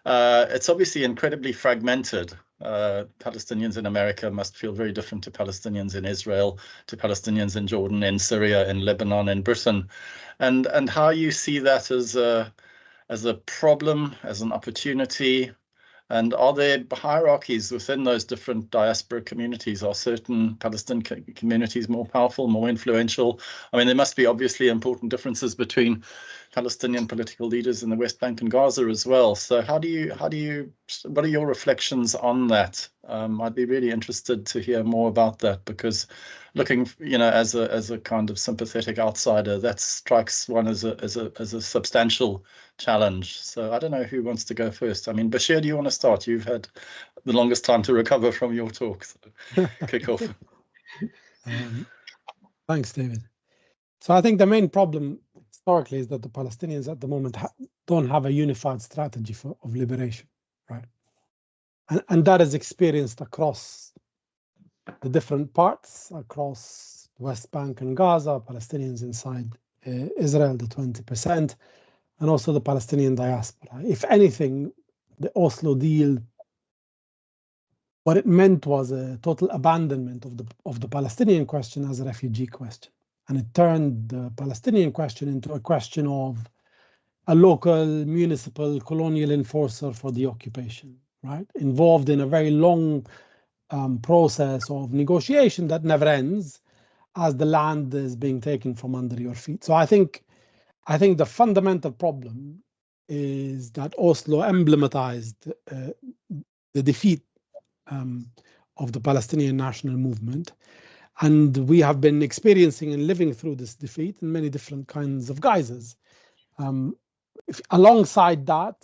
It's obviously incredibly fragmented. Palestinians in America must feel very different to Palestinians in Israel, to Palestinians in Jordan, in Syria, in Lebanon, in Britain, and how you see that as a problem, as an opportunity, and are there hierarchies within those different diaspora communities? Are certain Palestinian communities more powerful, more influential? I mean, there must be obviously important differences between Palestinian political leaders in the West Bank and Gaza as well. So what are your reflections on that? I'd be really interested to hear more about that, because looking, you know, as a kind of sympathetic outsider, that strikes one as a substantial challenge. So I don't know who wants to go first. I mean, Bashir, do you want to start? You've had the longest time to recover from your talk. So kick off. Thanks, David. So I think the main problem historically is that the Palestinians at the moment don't have a unified strategy of liberation, right? And that is experienced across the different parts, across the West Bank and Gaza, Palestinians inside Israel, the 20%, and also the Palestinian diaspora. If anything, the Oslo deal, what it meant was a total abandonment of the Palestinian question as a refugee question. And it turned the Palestinian question into a question of a local municipal colonial enforcer for the occupation, right? Involved in a very long process of negotiation that never ends as the land is being taken from under your feet. So I think the fundamental problem is that Oslo emblematized the defeat of the Palestinian national movement. And we have been experiencing and living through this defeat in many different kinds of guises. Alongside that,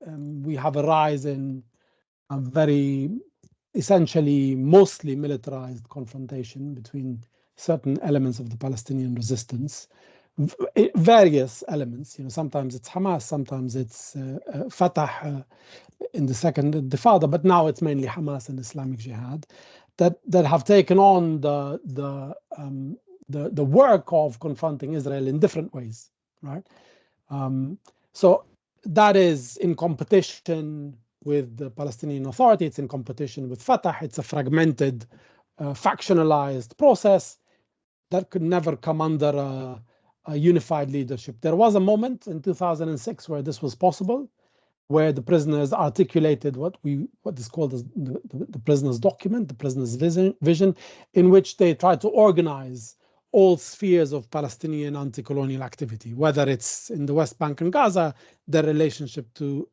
we have a rise in very essentially mostly militarized confrontation between certain elements of the Palestinian resistance, various elements. Sometimes it's Hamas, sometimes it's Fatah in the second Intifada, but now it's mainly Hamas and Islamic Jihad that have taken on the work of confronting Israel in different ways, right? So that is in competition with the Palestinian Authority. It's in competition with Fatah. It's a fragmented, factionalized process that could never come under a unified leadership. There was a moment in 2006 where this was possible, where the prisoners articulated what is called as the prisoners' document, the prisoners' vision, in which they tried to organize all spheres of Palestinian anti-colonial activity, whether it's in the West Bank and Gaza, their relationship to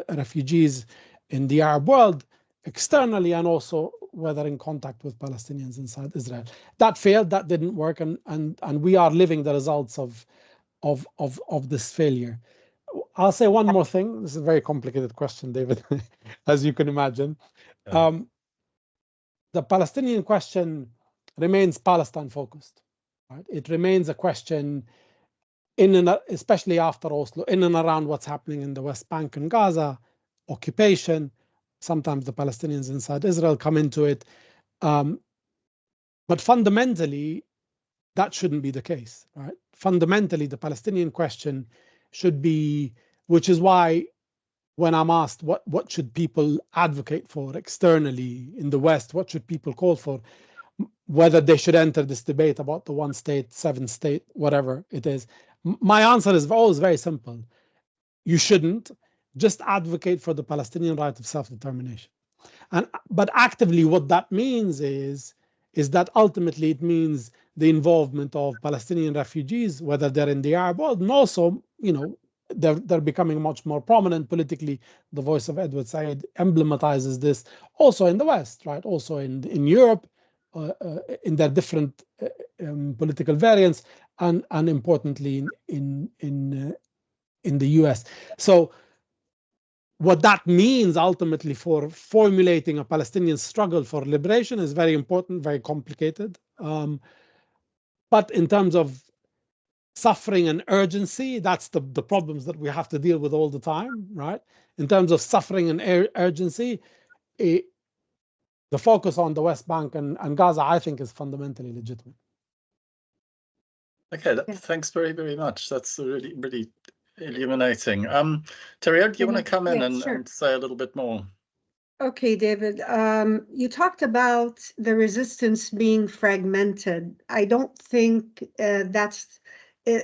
refugees in the Arab world externally, and also whether in contact with Palestinians inside Israel. That failed, that didn't work, and we are living the results of this failure. I'll say one more thing. This is a very complicated question, David, as you can imagine. The Palestinian question remains Palestine focused. Right? It remains a question especially after Oslo, in and around what's happening in the West Bank and Gaza, occupation. Sometimes the Palestinians inside Israel come into it. But fundamentally, that shouldn't be the case. Right? Fundamentally, the Palestinian question should be, which is why when I'm asked what should people advocate for externally in the West, what should people call for, whether they should enter this debate about the 1 state, 7 state, whatever it is, my answer is always very simple. You shouldn't. Just advocate for the Palestinian right of self-determination. But actively what that means is that ultimately it means the involvement of Palestinian refugees, whether they're in the Arab world, and also, they're becoming much more prominent politically. The voice of Edward Said emblematizes this also in the West, right? Also in Europe, in their different political variants, and importantly in the US. So what that means ultimately for formulating a Palestinian struggle for liberation is very important, very complicated. But in terms of suffering and urgency, that's the problems that we have to deal with all the time, right? In terms of suffering and urgency, the focus on the West Bank and Gaza, I think, is fundamentally legitimate. Okay, thanks very, very much. That's really, really illuminating. Terry, do you want to come in and say a little bit more? Okay, David, you talked about the resistance being fragmented. I don't think that's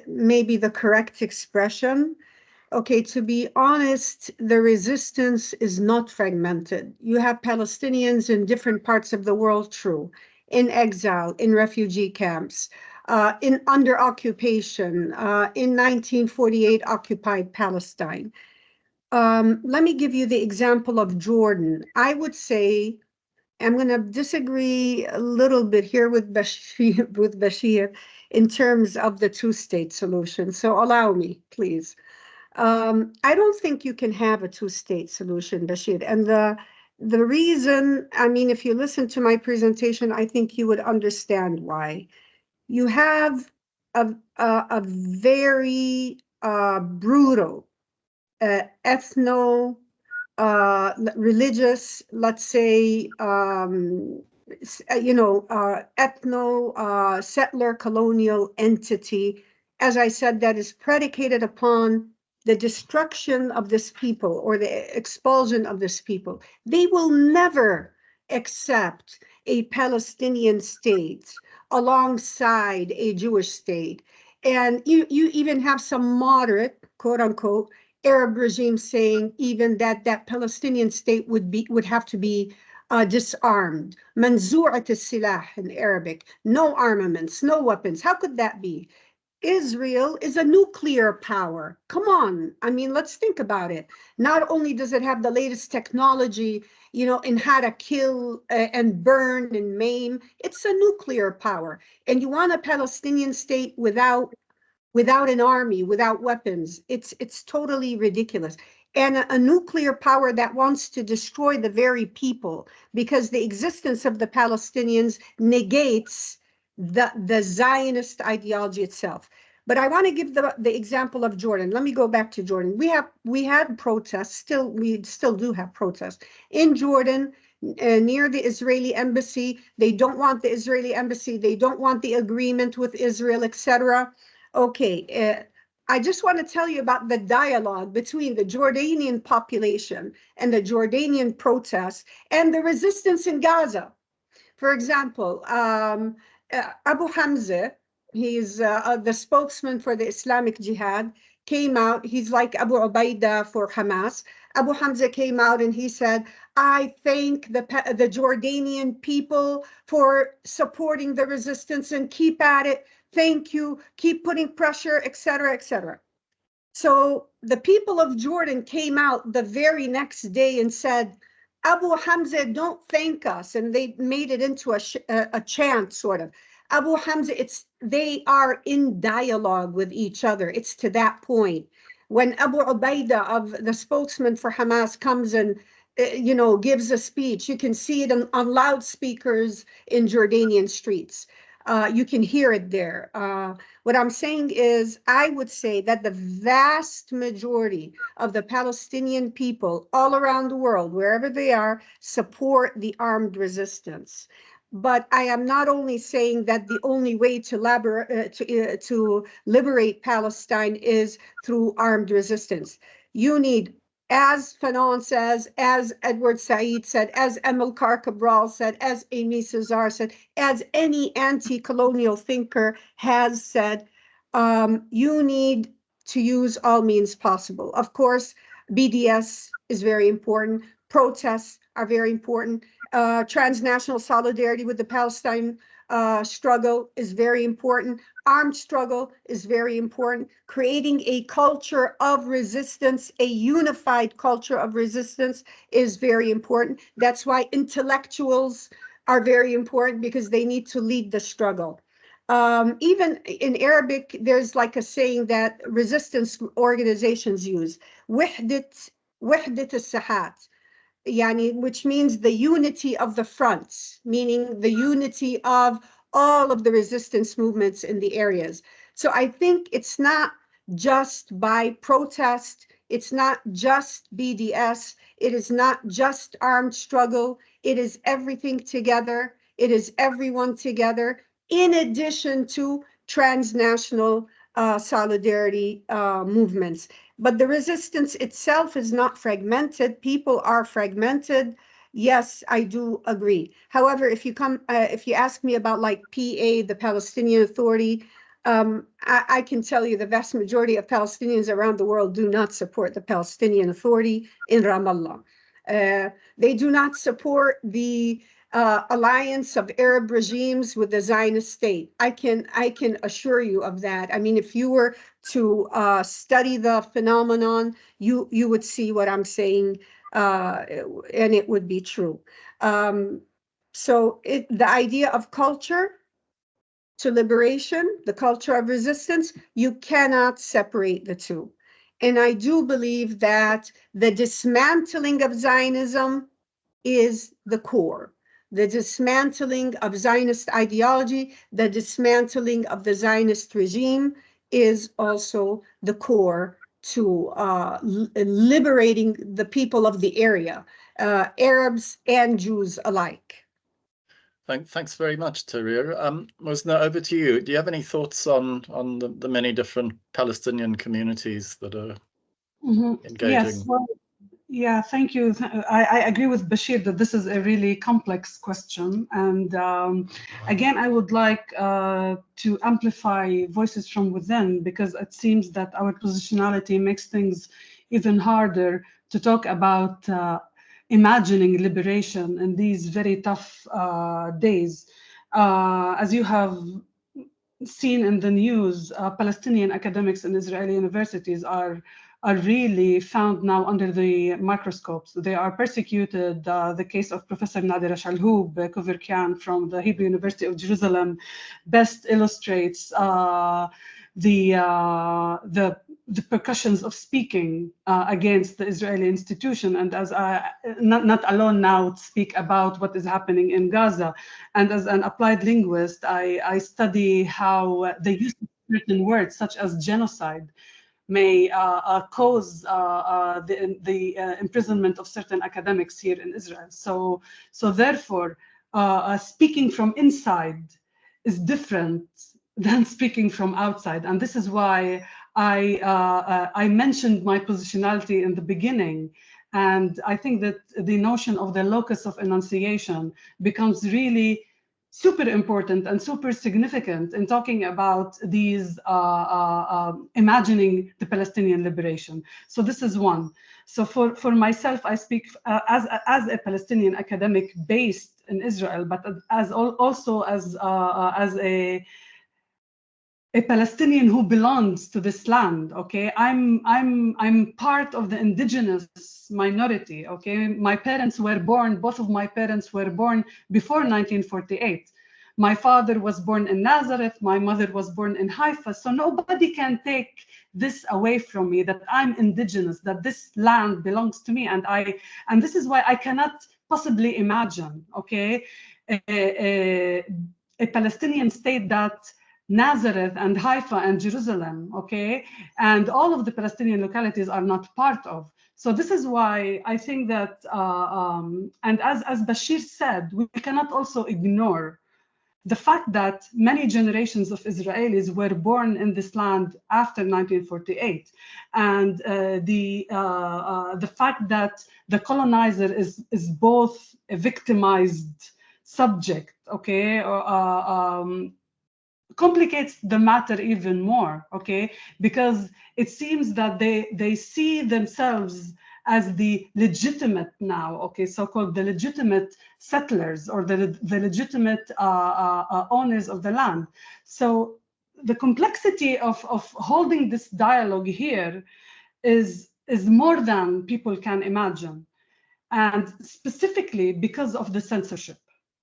maybe the correct expression. Okay, to be honest, the resistance is not fragmented. You have Palestinians in different parts of the world, true, in exile, in refugee camps, in under occupation, in 1948 occupied Palestine. Let me give you the example of Jordan. I would say, I'm going to disagree a little bit here with Bashir in terms of the two-state solution. So allow me, please. I don't think you can have a two-state solution, Bashir. And the reason, I mean, if you listen to my presentation, I think you would understand why. You have a very brutal religious, let's say, settler-colonial entity, as I said, that is predicated upon the destruction of this people or the expulsion of this people. They will never accept a Palestinian state alongside a Jewish state. And you even have some moderate, quote unquote, Arab regime saying even that Palestinian state would have to be disarmed. Manzu'at al-silah in Arabic, no armaments, no weapons. How could that be? Israel is a nuclear power. Come on. I mean, let's think about it. Not only does it have the latest technology, in how to kill and burn and maim, it's a nuclear power. And you want a Palestinian state without an army, without weapons. It's totally ridiculous. and a nuclear power that wants to destroy the very people, because the existence of the Palestinians negates the Zionist ideology itself. But I want to give the example of Jordan. Let me go back to Jordan. We had protests, we still do have protests in Jordan, near the Israeli embassy. They don't want the Israeli embassy. They don't want the agreement with Israel, etc. Okay, I just want to tell you about the dialogue between the Jordanian population and the Jordanian protests and the resistance in Gaza. For example, Abu Hamza, he's the spokesman for the Islamic Jihad, came out. He's like Abu Ubaidah for Hamas. Abu Hamza came out and he said, I thank the Jordanian people for supporting the resistance and keep at it. Thank you. Keep putting pressure, etc., etc. So the people of Jordan came out the very next day and said, Abu Hamza, don't thank us. And they made it into a chant, sort of. Abu Hamza, they are in dialogue with each other. It's to that point. When Abu Ubaidah, of the spokesman for Hamas, comes and gives a speech, you can see it on loudspeakers in Jordanian streets. You can hear it there. What I'm saying is, I would say that the vast majority of the Palestinian people all around the world, wherever they are, support the armed resistance. But I am not only saying that the only way to liberate Palestine is through armed resistance. You need, as Fanon says, as Edward Said said, as Amilcar Cabral said, as Amy Cesar said, as any anti-colonial thinker has said, you need to use all means possible. Of course, BDS is very important. Protests are very important. Transnational solidarity with the Palestine struggle is very important. Armed struggle is very important. Creating a culture of resistance, a unified culture of resistance, is very important. That's why intellectuals are very important, because they need to lead the struggle. Even in Arabic, there's like a saying that resistance organizations use, وحدة الساحات. Which means the unity of the fronts, meaning the unity of all of the resistance movements in the areas. So I think it's not just by protest, it's not just BDS, it is not just armed struggle, it is everything together, it is everyone together, in addition to transnational solidarity movements. But the resistance itself is not fragmented. People are fragmented. Yes, I do agree. However, if you ask me about like PA, the Palestinian Authority, I can tell you the vast majority of Palestinians around the world do not support the Palestinian Authority in Ramallah. They do not support the alliance of Arab regimes with the Zionist state. I can assure you of that. I mean, if you were to study the phenomenon, you would see what I'm saying, and it would be true. So the idea of culture to liberation, the culture of resistance, you cannot separate the two. And I do believe that the dismantling of Zionism is the core. The dismantling of Zionist ideology, the dismantling of the Zionist regime is also the core to liberating the people of the area, Arabs and Jews alike. Thanks very much, Tahrir. Mosna, over to you. Do you have any thoughts on the many different Palestinian communities that are engaging? Yes, well, yeah, thank you. I agree with Bashir that this is a really complex question. And again, I would like to amplify voices from within, because it seems that our positionality makes things even harder to talk about imagining liberation in these very tough days. As you have seen in the news, Palestinian academics in Israeli universities are really found now under the microscopes. They are persecuted. The case of Professor Nader Shalhoub Kuverkian from the Hebrew University of Jerusalem best illustrates the the percussions of speaking against the Israeli institution, and as not alone now to speak about what is happening in Gaza. And as an applied linguist, I study how the use of certain words, such as genocide, may cause the imprisonment of certain academics here in Israel. So therefore, speaking from inside is different than speaking from outside. And this is why I mentioned my positionality in the beginning. And I think that the notion of the locus of enunciation becomes really super important and super significant in talking about these imagining the Palestinian liberation. So this is one. So for myself, I speak as a Palestinian academic based in Israel, but also as a Palestinian who belongs to this land. Okay, I'm part of the indigenous minority. Okay, my parents were born, both of my parents were born before 1948. My father was born in Nazareth, my mother was born in Haifa, so nobody can take this away from me, that I'm indigenous, that this land belongs to me. And this is why I cannot possibly imagine, okay, a Palestinian state that Nazareth and Haifa and Jerusalem, okay, and all of the Palestinian localities are not part of. So this is why I think that, and as Bashir said, we cannot also ignore the fact that many generations of Israelis were born in this land after 1948, and the fact that the colonizer is both a victimized subject, okay, complicates the matter even more, okay, because it seems that they see themselves as the legitimate now, okay, so-called the legitimate settlers or the legitimate owners of the land. So the complexity of holding this dialogue here is more than people can imagine, and specifically because of the censorship,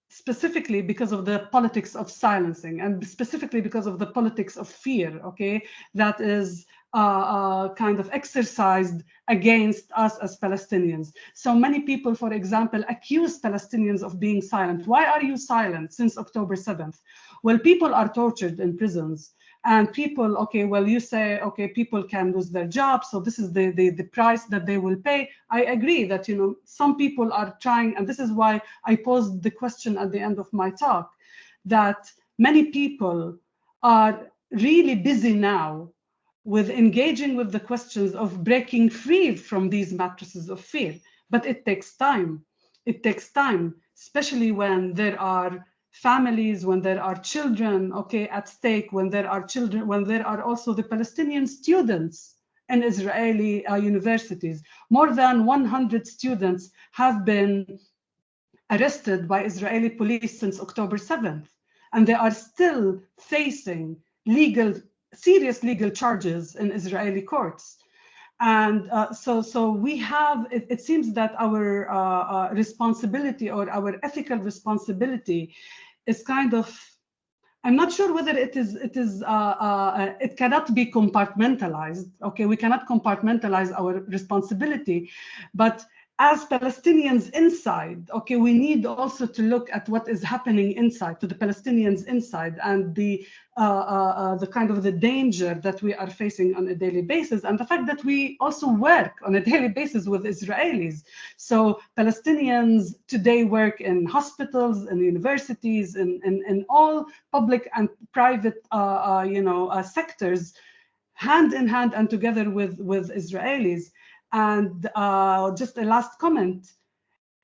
specifically because of the politics of silencing, and specifically because of the politics of fear, okay, that is kind of exercised against us as Palestinians. So many people, for example, accuse Palestinians of being silent. Why are you silent since October 7th? Well, people are tortured in prisons. And people, okay, well, you say, okay, people can lose their jobs, so this is the price that they will pay. I agree that, you know, some people are trying, and this is why I posed the question at the end of my talk, that many people are really busy now with engaging with the questions of breaking free from these matrices of fear. But it takes time. It takes time, especially when there are families, when there are children, okay, at stake, when there are children, when there are also the Palestinian students in Israeli universities. More than 100 students have been arrested by Israeli police since October 7th, and they are still facing serious legal charges in Israeli courts. And so we have, it seems that our responsibility, or our ethical responsibility, is kind of, I'm not sure whether it cannot be compartmentalized. Okay, we cannot compartmentalize our responsibility, but as Palestinians inside, okay, we need also to look at what is happening inside, to the Palestinians inside, and the kind of the danger that we are facing on a daily basis, and the fact that we also work on a daily basis with Israelis. So Palestinians today work in hospitals, in universities, in all public and private, sectors, hand in hand and together with Israelis. And just a last comment,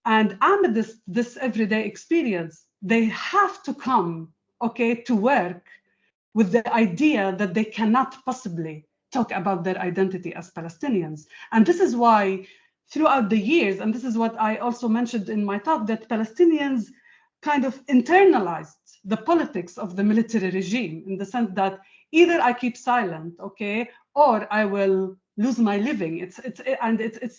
and amidst this everyday experience, they have to come, okay, to work with the idea that they cannot possibly talk about their identity as Palestinians. And this is why throughout the years, and this is what I also mentioned in my talk, that Palestinians kind of internalized the politics of the military regime, in the sense that either I keep silent, okay, or I will lose my living. It's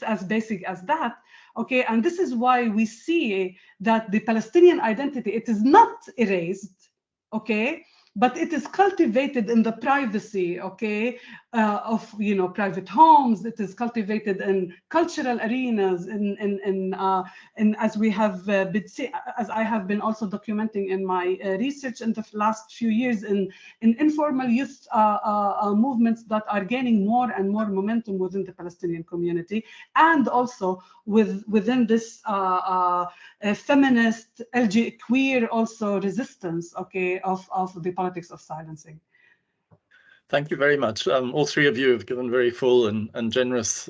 as basic as that, okay? And this is why we see that the Palestinian identity, it is not erased, okay? but it is cultivated in the privacy, okay, of private homes. It is cultivated in cultural arenas, in as we have as I have been also documenting in my research in the last few years, in informal youth movements that are gaining more and more momentum within the Palestinian community, and also within this feminist, queer also resistance, okay, of the politics of silencing. Thank you very much. All three of you have given very full and generous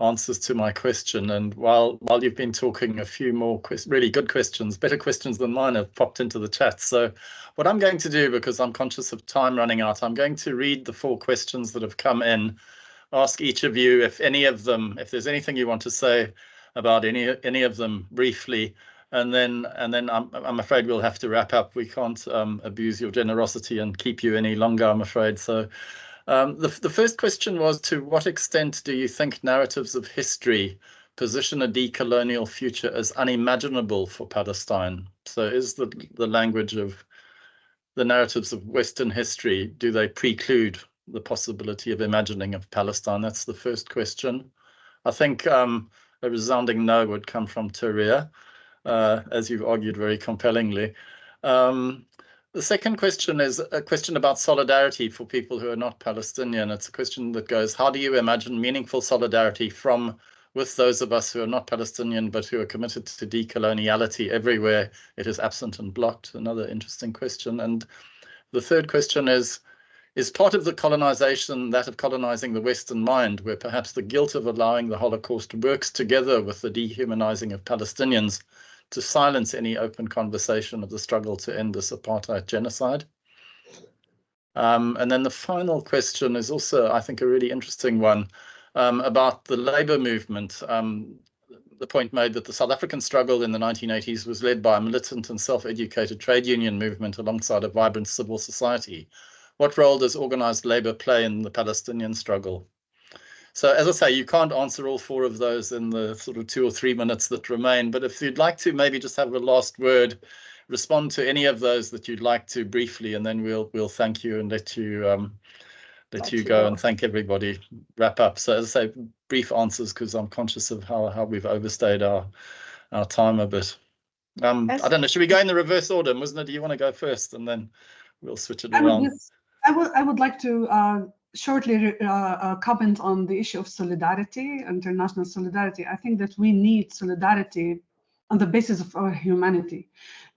answers to my question. And while you've been talking, a few more really good questions, better questions than mine, have popped into the chat. So what I'm going to do, because I'm conscious of time running out, I'm going to read the 4 questions that have come in, ask each of you if there's anything you want to say about any of them briefly. And then I'm afraid we'll have to wrap up. We can't abuse your generosity and keep you any longer, I'm afraid. So the first question was, to what extent do you think narratives of history position a decolonial future as unimaginable for Palestine? So is the language of the narratives of Western history, do they preclude the possibility of imagining of Palestine? That's the first question. I think a resounding no would come from Tahrir. As you've argued very compellingly. The second question is a question about solidarity for people who are not Palestinian. It's a question that goes, how do you imagine meaningful solidarity with those of us who are not Palestinian, but who are committed to decoloniality everywhere it is absent and blocked? Another interesting question. And the third question is part of the colonization that of colonizing the Western mind, where perhaps the guilt of allowing the Holocaust works together with the dehumanizing of Palestinians to silence any open conversation of the struggle to end this apartheid genocide? And then the final question is also, I think, a really interesting one about the labor movement. The point made that the South African struggle in the 1980s was led by a militant and self-educated trade union movement alongside a vibrant civil society. What role does organized labor play in the Palestinian struggle? So as I say, you can't answer all 4 of those in the sort of 2 or 3 minutes that remain, but if you'd like to maybe just have a last word, respond to any of those that you'd like to briefly, and then we'll thank you and let you go and thank everybody, wrap up. So as I say, brief answers, because I'm conscious of how we've overstayed our time a bit. I don't know, should we go in the reverse order? Musna, do you want to go first, and then we'll switch it around? I would like to shortly comment on the issue of solidarity, international solidarity. I think that we need solidarity on the basis of our humanity,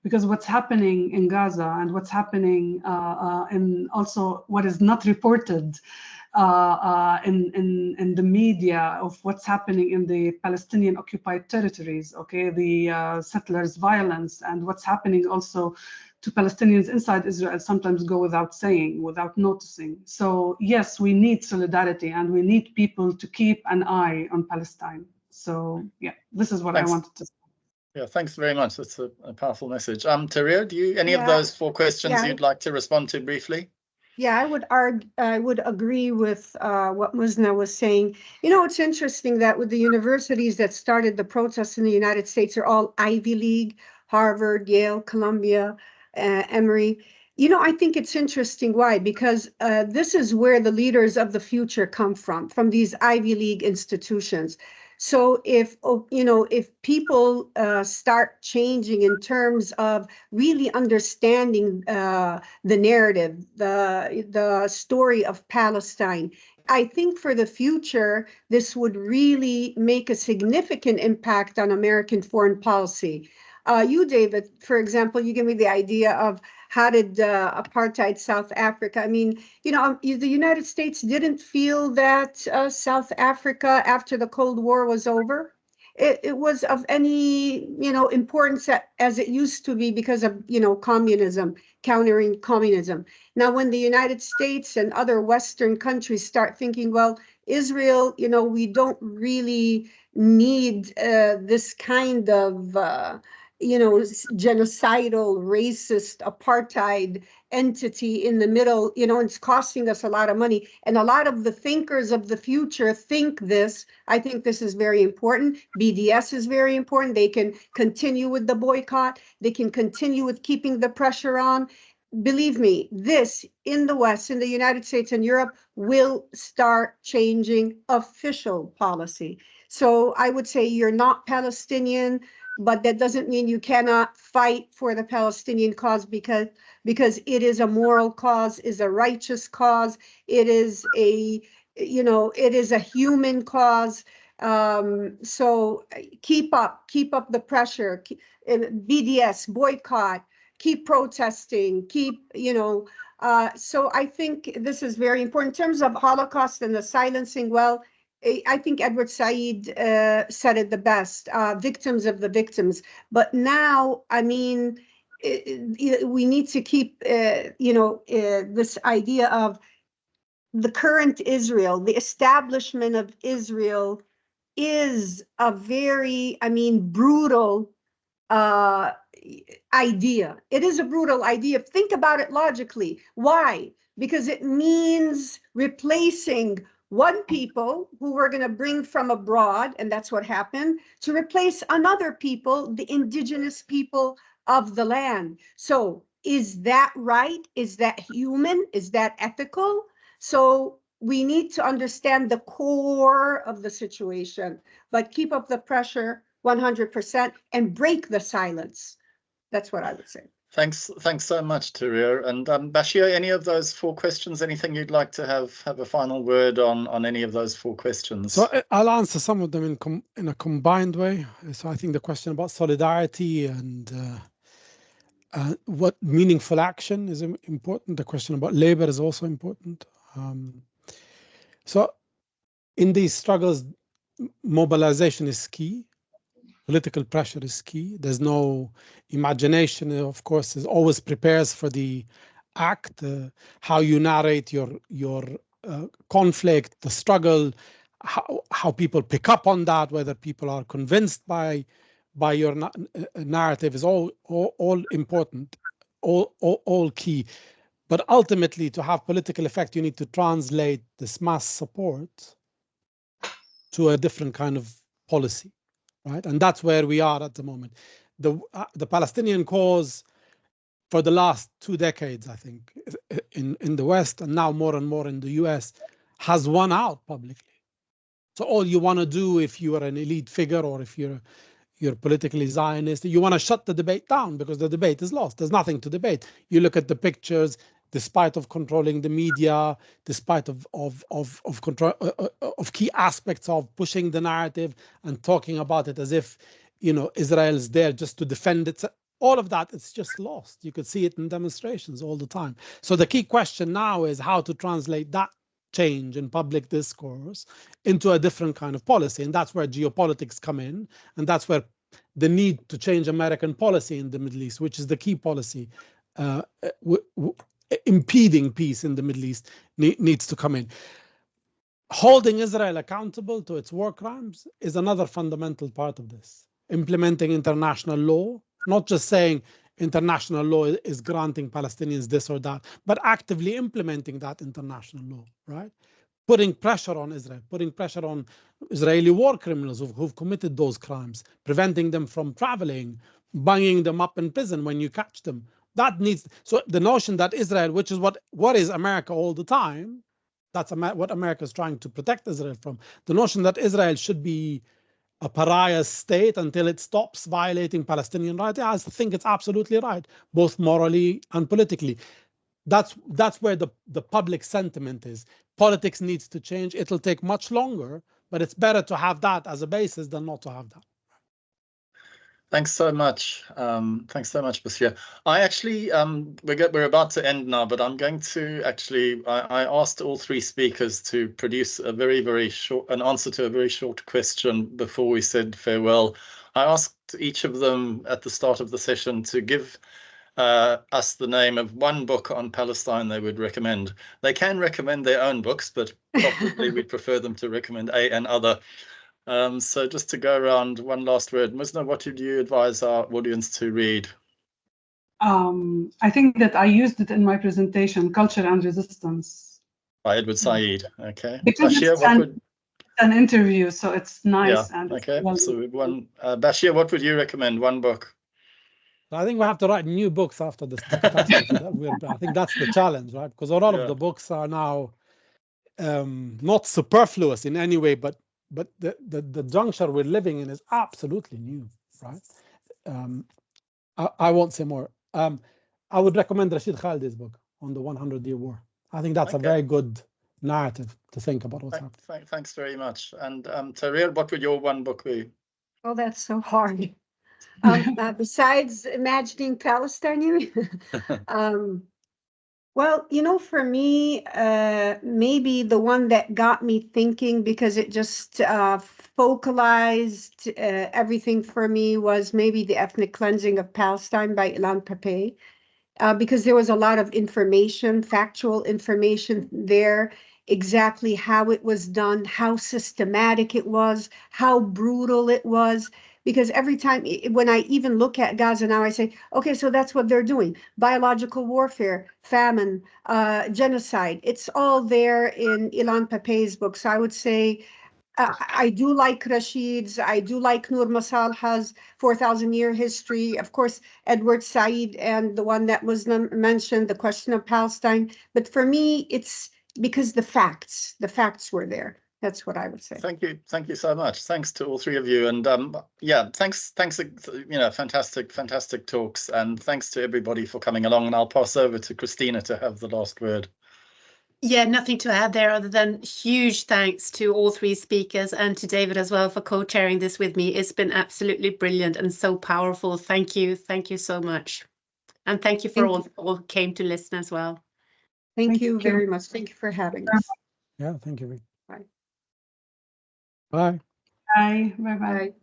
because what's happening in Gaza and what's happening and also what is not reported in the media of what's happening in the Palestinian occupied territories, okay, the settlers' violence, and what's happening also to Palestinians inside Israel sometimes go without saying, without noticing. So yes, we need solidarity, and we need people to keep an eye on Palestine. So yeah, this is what I wanted to say. Yeah, thanks very much. That's a powerful message. Tahrir, do you any of those 4 questions you'd like to respond to briefly? Yeah, I would agree with what Musna was saying. It's interesting that with the universities that started the protests in the United States are all Ivy League, Harvard, Yale, Columbia, Emory. I think it's interesting. Why? Because this is where the leaders of the future come from these Ivy League institutions. So if people start changing in terms of really understanding the narrative, the story of Palestine, I think for the future, this would really make a significant impact on American foreign policy. You, David, for example, you give me the idea of how did apartheid South Africa? I mean, the United States didn't feel that South Africa, after the Cold War was over, it was of any, importance as it used to be because of, communism, countering communism. Now, when the United States and other Western countries start thinking, well, Israel, we don't really need this kind of genocidal, racist, apartheid entity in the middle, it's costing us a lot of money. And a lot of the thinkers of the future think this. I think this is very important. BDS is very important. They can continue with the boycott. They can continue with keeping the pressure on. believe me, this in the West, in the United States and Europe, will start changing official policy. So I would say you're not Palestinian, but that doesn't mean you cannot fight for the Palestinian cause, because it is a moral cause, is a righteous cause, it is a, you know, it is a human cause. So keep up the pressure. BDS, boycott, keep protesting, keep, you know, so I think this is very important. In terms of Holocaust and the silencing, well, I think Edward Said said it the best, victims of the victims. But now, I mean, we need to keep, you know, this idea of the current Israel, the establishment of Israel is a very, I mean, brutal idea. It is a brutal idea. Think about it logically. Why? Because it means replacing one people who we're going to bring from abroad, and that's what happened, to replace another people, the indigenous people of the land. So is that right? Is that human? Is that ethical? So we need to understand the core of the situation, but keep up the pressure 100% and break the silence. That's what I would say. Thanks so much, Tahrir. And Bashir, any of those 4 questions, anything you'd like to have a final word on any of those 4 questions? So I'll answer some of them in a combined way. So I think the question about solidarity and what meaningful action is important. The question about labor is also important. So in these struggles, mobilization is key. Political pressure is key. There's no imagination, of course, is always prepares for the act. How you narrate your conflict, the struggle, how people pick up on that, whether people are convinced by your narrative is all important, all key. But ultimately, to have political effect, you need to translate this mass support to a different kind of policy. Right, and that's where we are at the moment. The Palestinian cause, for the last 2 decades, I think, in the West and now more and more in the US, has won out publicly. So all you want to do, if you are an elite figure or if you're politically Zionist, you want to shut the debate down because the debate is lost. There's nothing to debate. You look at the pictures. Despite of controlling the media, despite of control of key aspects of pushing the narrative and talking about it as if, you know, Israel is there just to defend it, all of that, it's just lost. You could see it in demonstrations all the time. So the key question now is how to translate that change in public discourse into a different kind of policy, and that's where geopolitics come in, and that's where the need to change American policy in the Middle East, which is the key policy. Impeding peace in the Middle East needs to come in. Holding Israel accountable to its war crimes is another fundamental part of this. Implementing international law, not just saying international law is granting Palestinians this or that, but actively implementing that international law, right? Putting pressure on Israel, putting pressure on Israeli war criminals who've committed those crimes, preventing them from traveling, banging them up in prison when you catch them. That needs, so the notion that Israel, which is what is America all the time, that's what America is trying to protect Israel from. The notion that Israel should be a pariah state until it stops violating Palestinian rights, I think it's absolutely right, both morally and politically. That's where the public sentiment is. Politics needs to change. It'll take much longer, but it's better to have that as a basis than not to have that. Thanks so much. Thanks so much, Bashir. I actually, we're about to end now, but I'm going to actually, I asked all 3 speakers to produce a very short, an answer to a very short question before we said farewell. I asked each of them at the start of the session to give us the name of one book on Palestine they would recommend. They can recommend their own books, but probably we'd prefer them to recommend and other. So just to go around, one last word. Musna, what would you advise our audience to read? I think that I used it in my presentation, Culture and Resistance. By Edward Said, okay. Because Bashir, it's an interview, so it's nice. Yeah, and okay. So one, Bashir, what would you recommend? One book? I think we have to write new books after this catastrophe. I think that's the challenge, right? Because a lot of the books are now not superfluous in any way, but the juncture we're living in is absolutely new, right? I won't say more. I would recommend Rashid Khalidi's book on the 100-Year War. I think that's a very good narrative to think about what's happening. Thanks very much. And Tahrir, what would your one book be? Oh, that's so hard. Besides imagining Palestine, well, you know, for me, maybe the one that got me thinking, because it just focalized everything for me, was maybe The Ethnic Cleansing of Palestine by Ilan Pappé, because there was a lot of information, factual information there, exactly how it was done, how systematic it was, how brutal it was. Because every time, when I even look at Gaza now, I say, okay, so that's what they're doing. Biological warfare, famine, genocide. It's all there in Ilan Pappé's book. So I would say, I do like Rashid's. I do like Noor Masalha's 4,000-year history. Of course, Edward Said and the one that was mentioned, The Question of Palestine. But for me, it's because the facts were there. That's what I would say. Thank you so much. Thanks to all three of you, and thanks, fantastic talks, and thanks to everybody for coming along. And I'll pass over to Christina to have the last word. Yeah, nothing to add there other than huge thanks to all three speakers and to David as well for co-chairing this with me. It's been absolutely brilliant and so powerful. Thank you so much, and thank you for all who came to listen as well. Thank you very much. Thank you for having us. Yeah, thank you. Bye. Bye. Bye. Bye. Bye.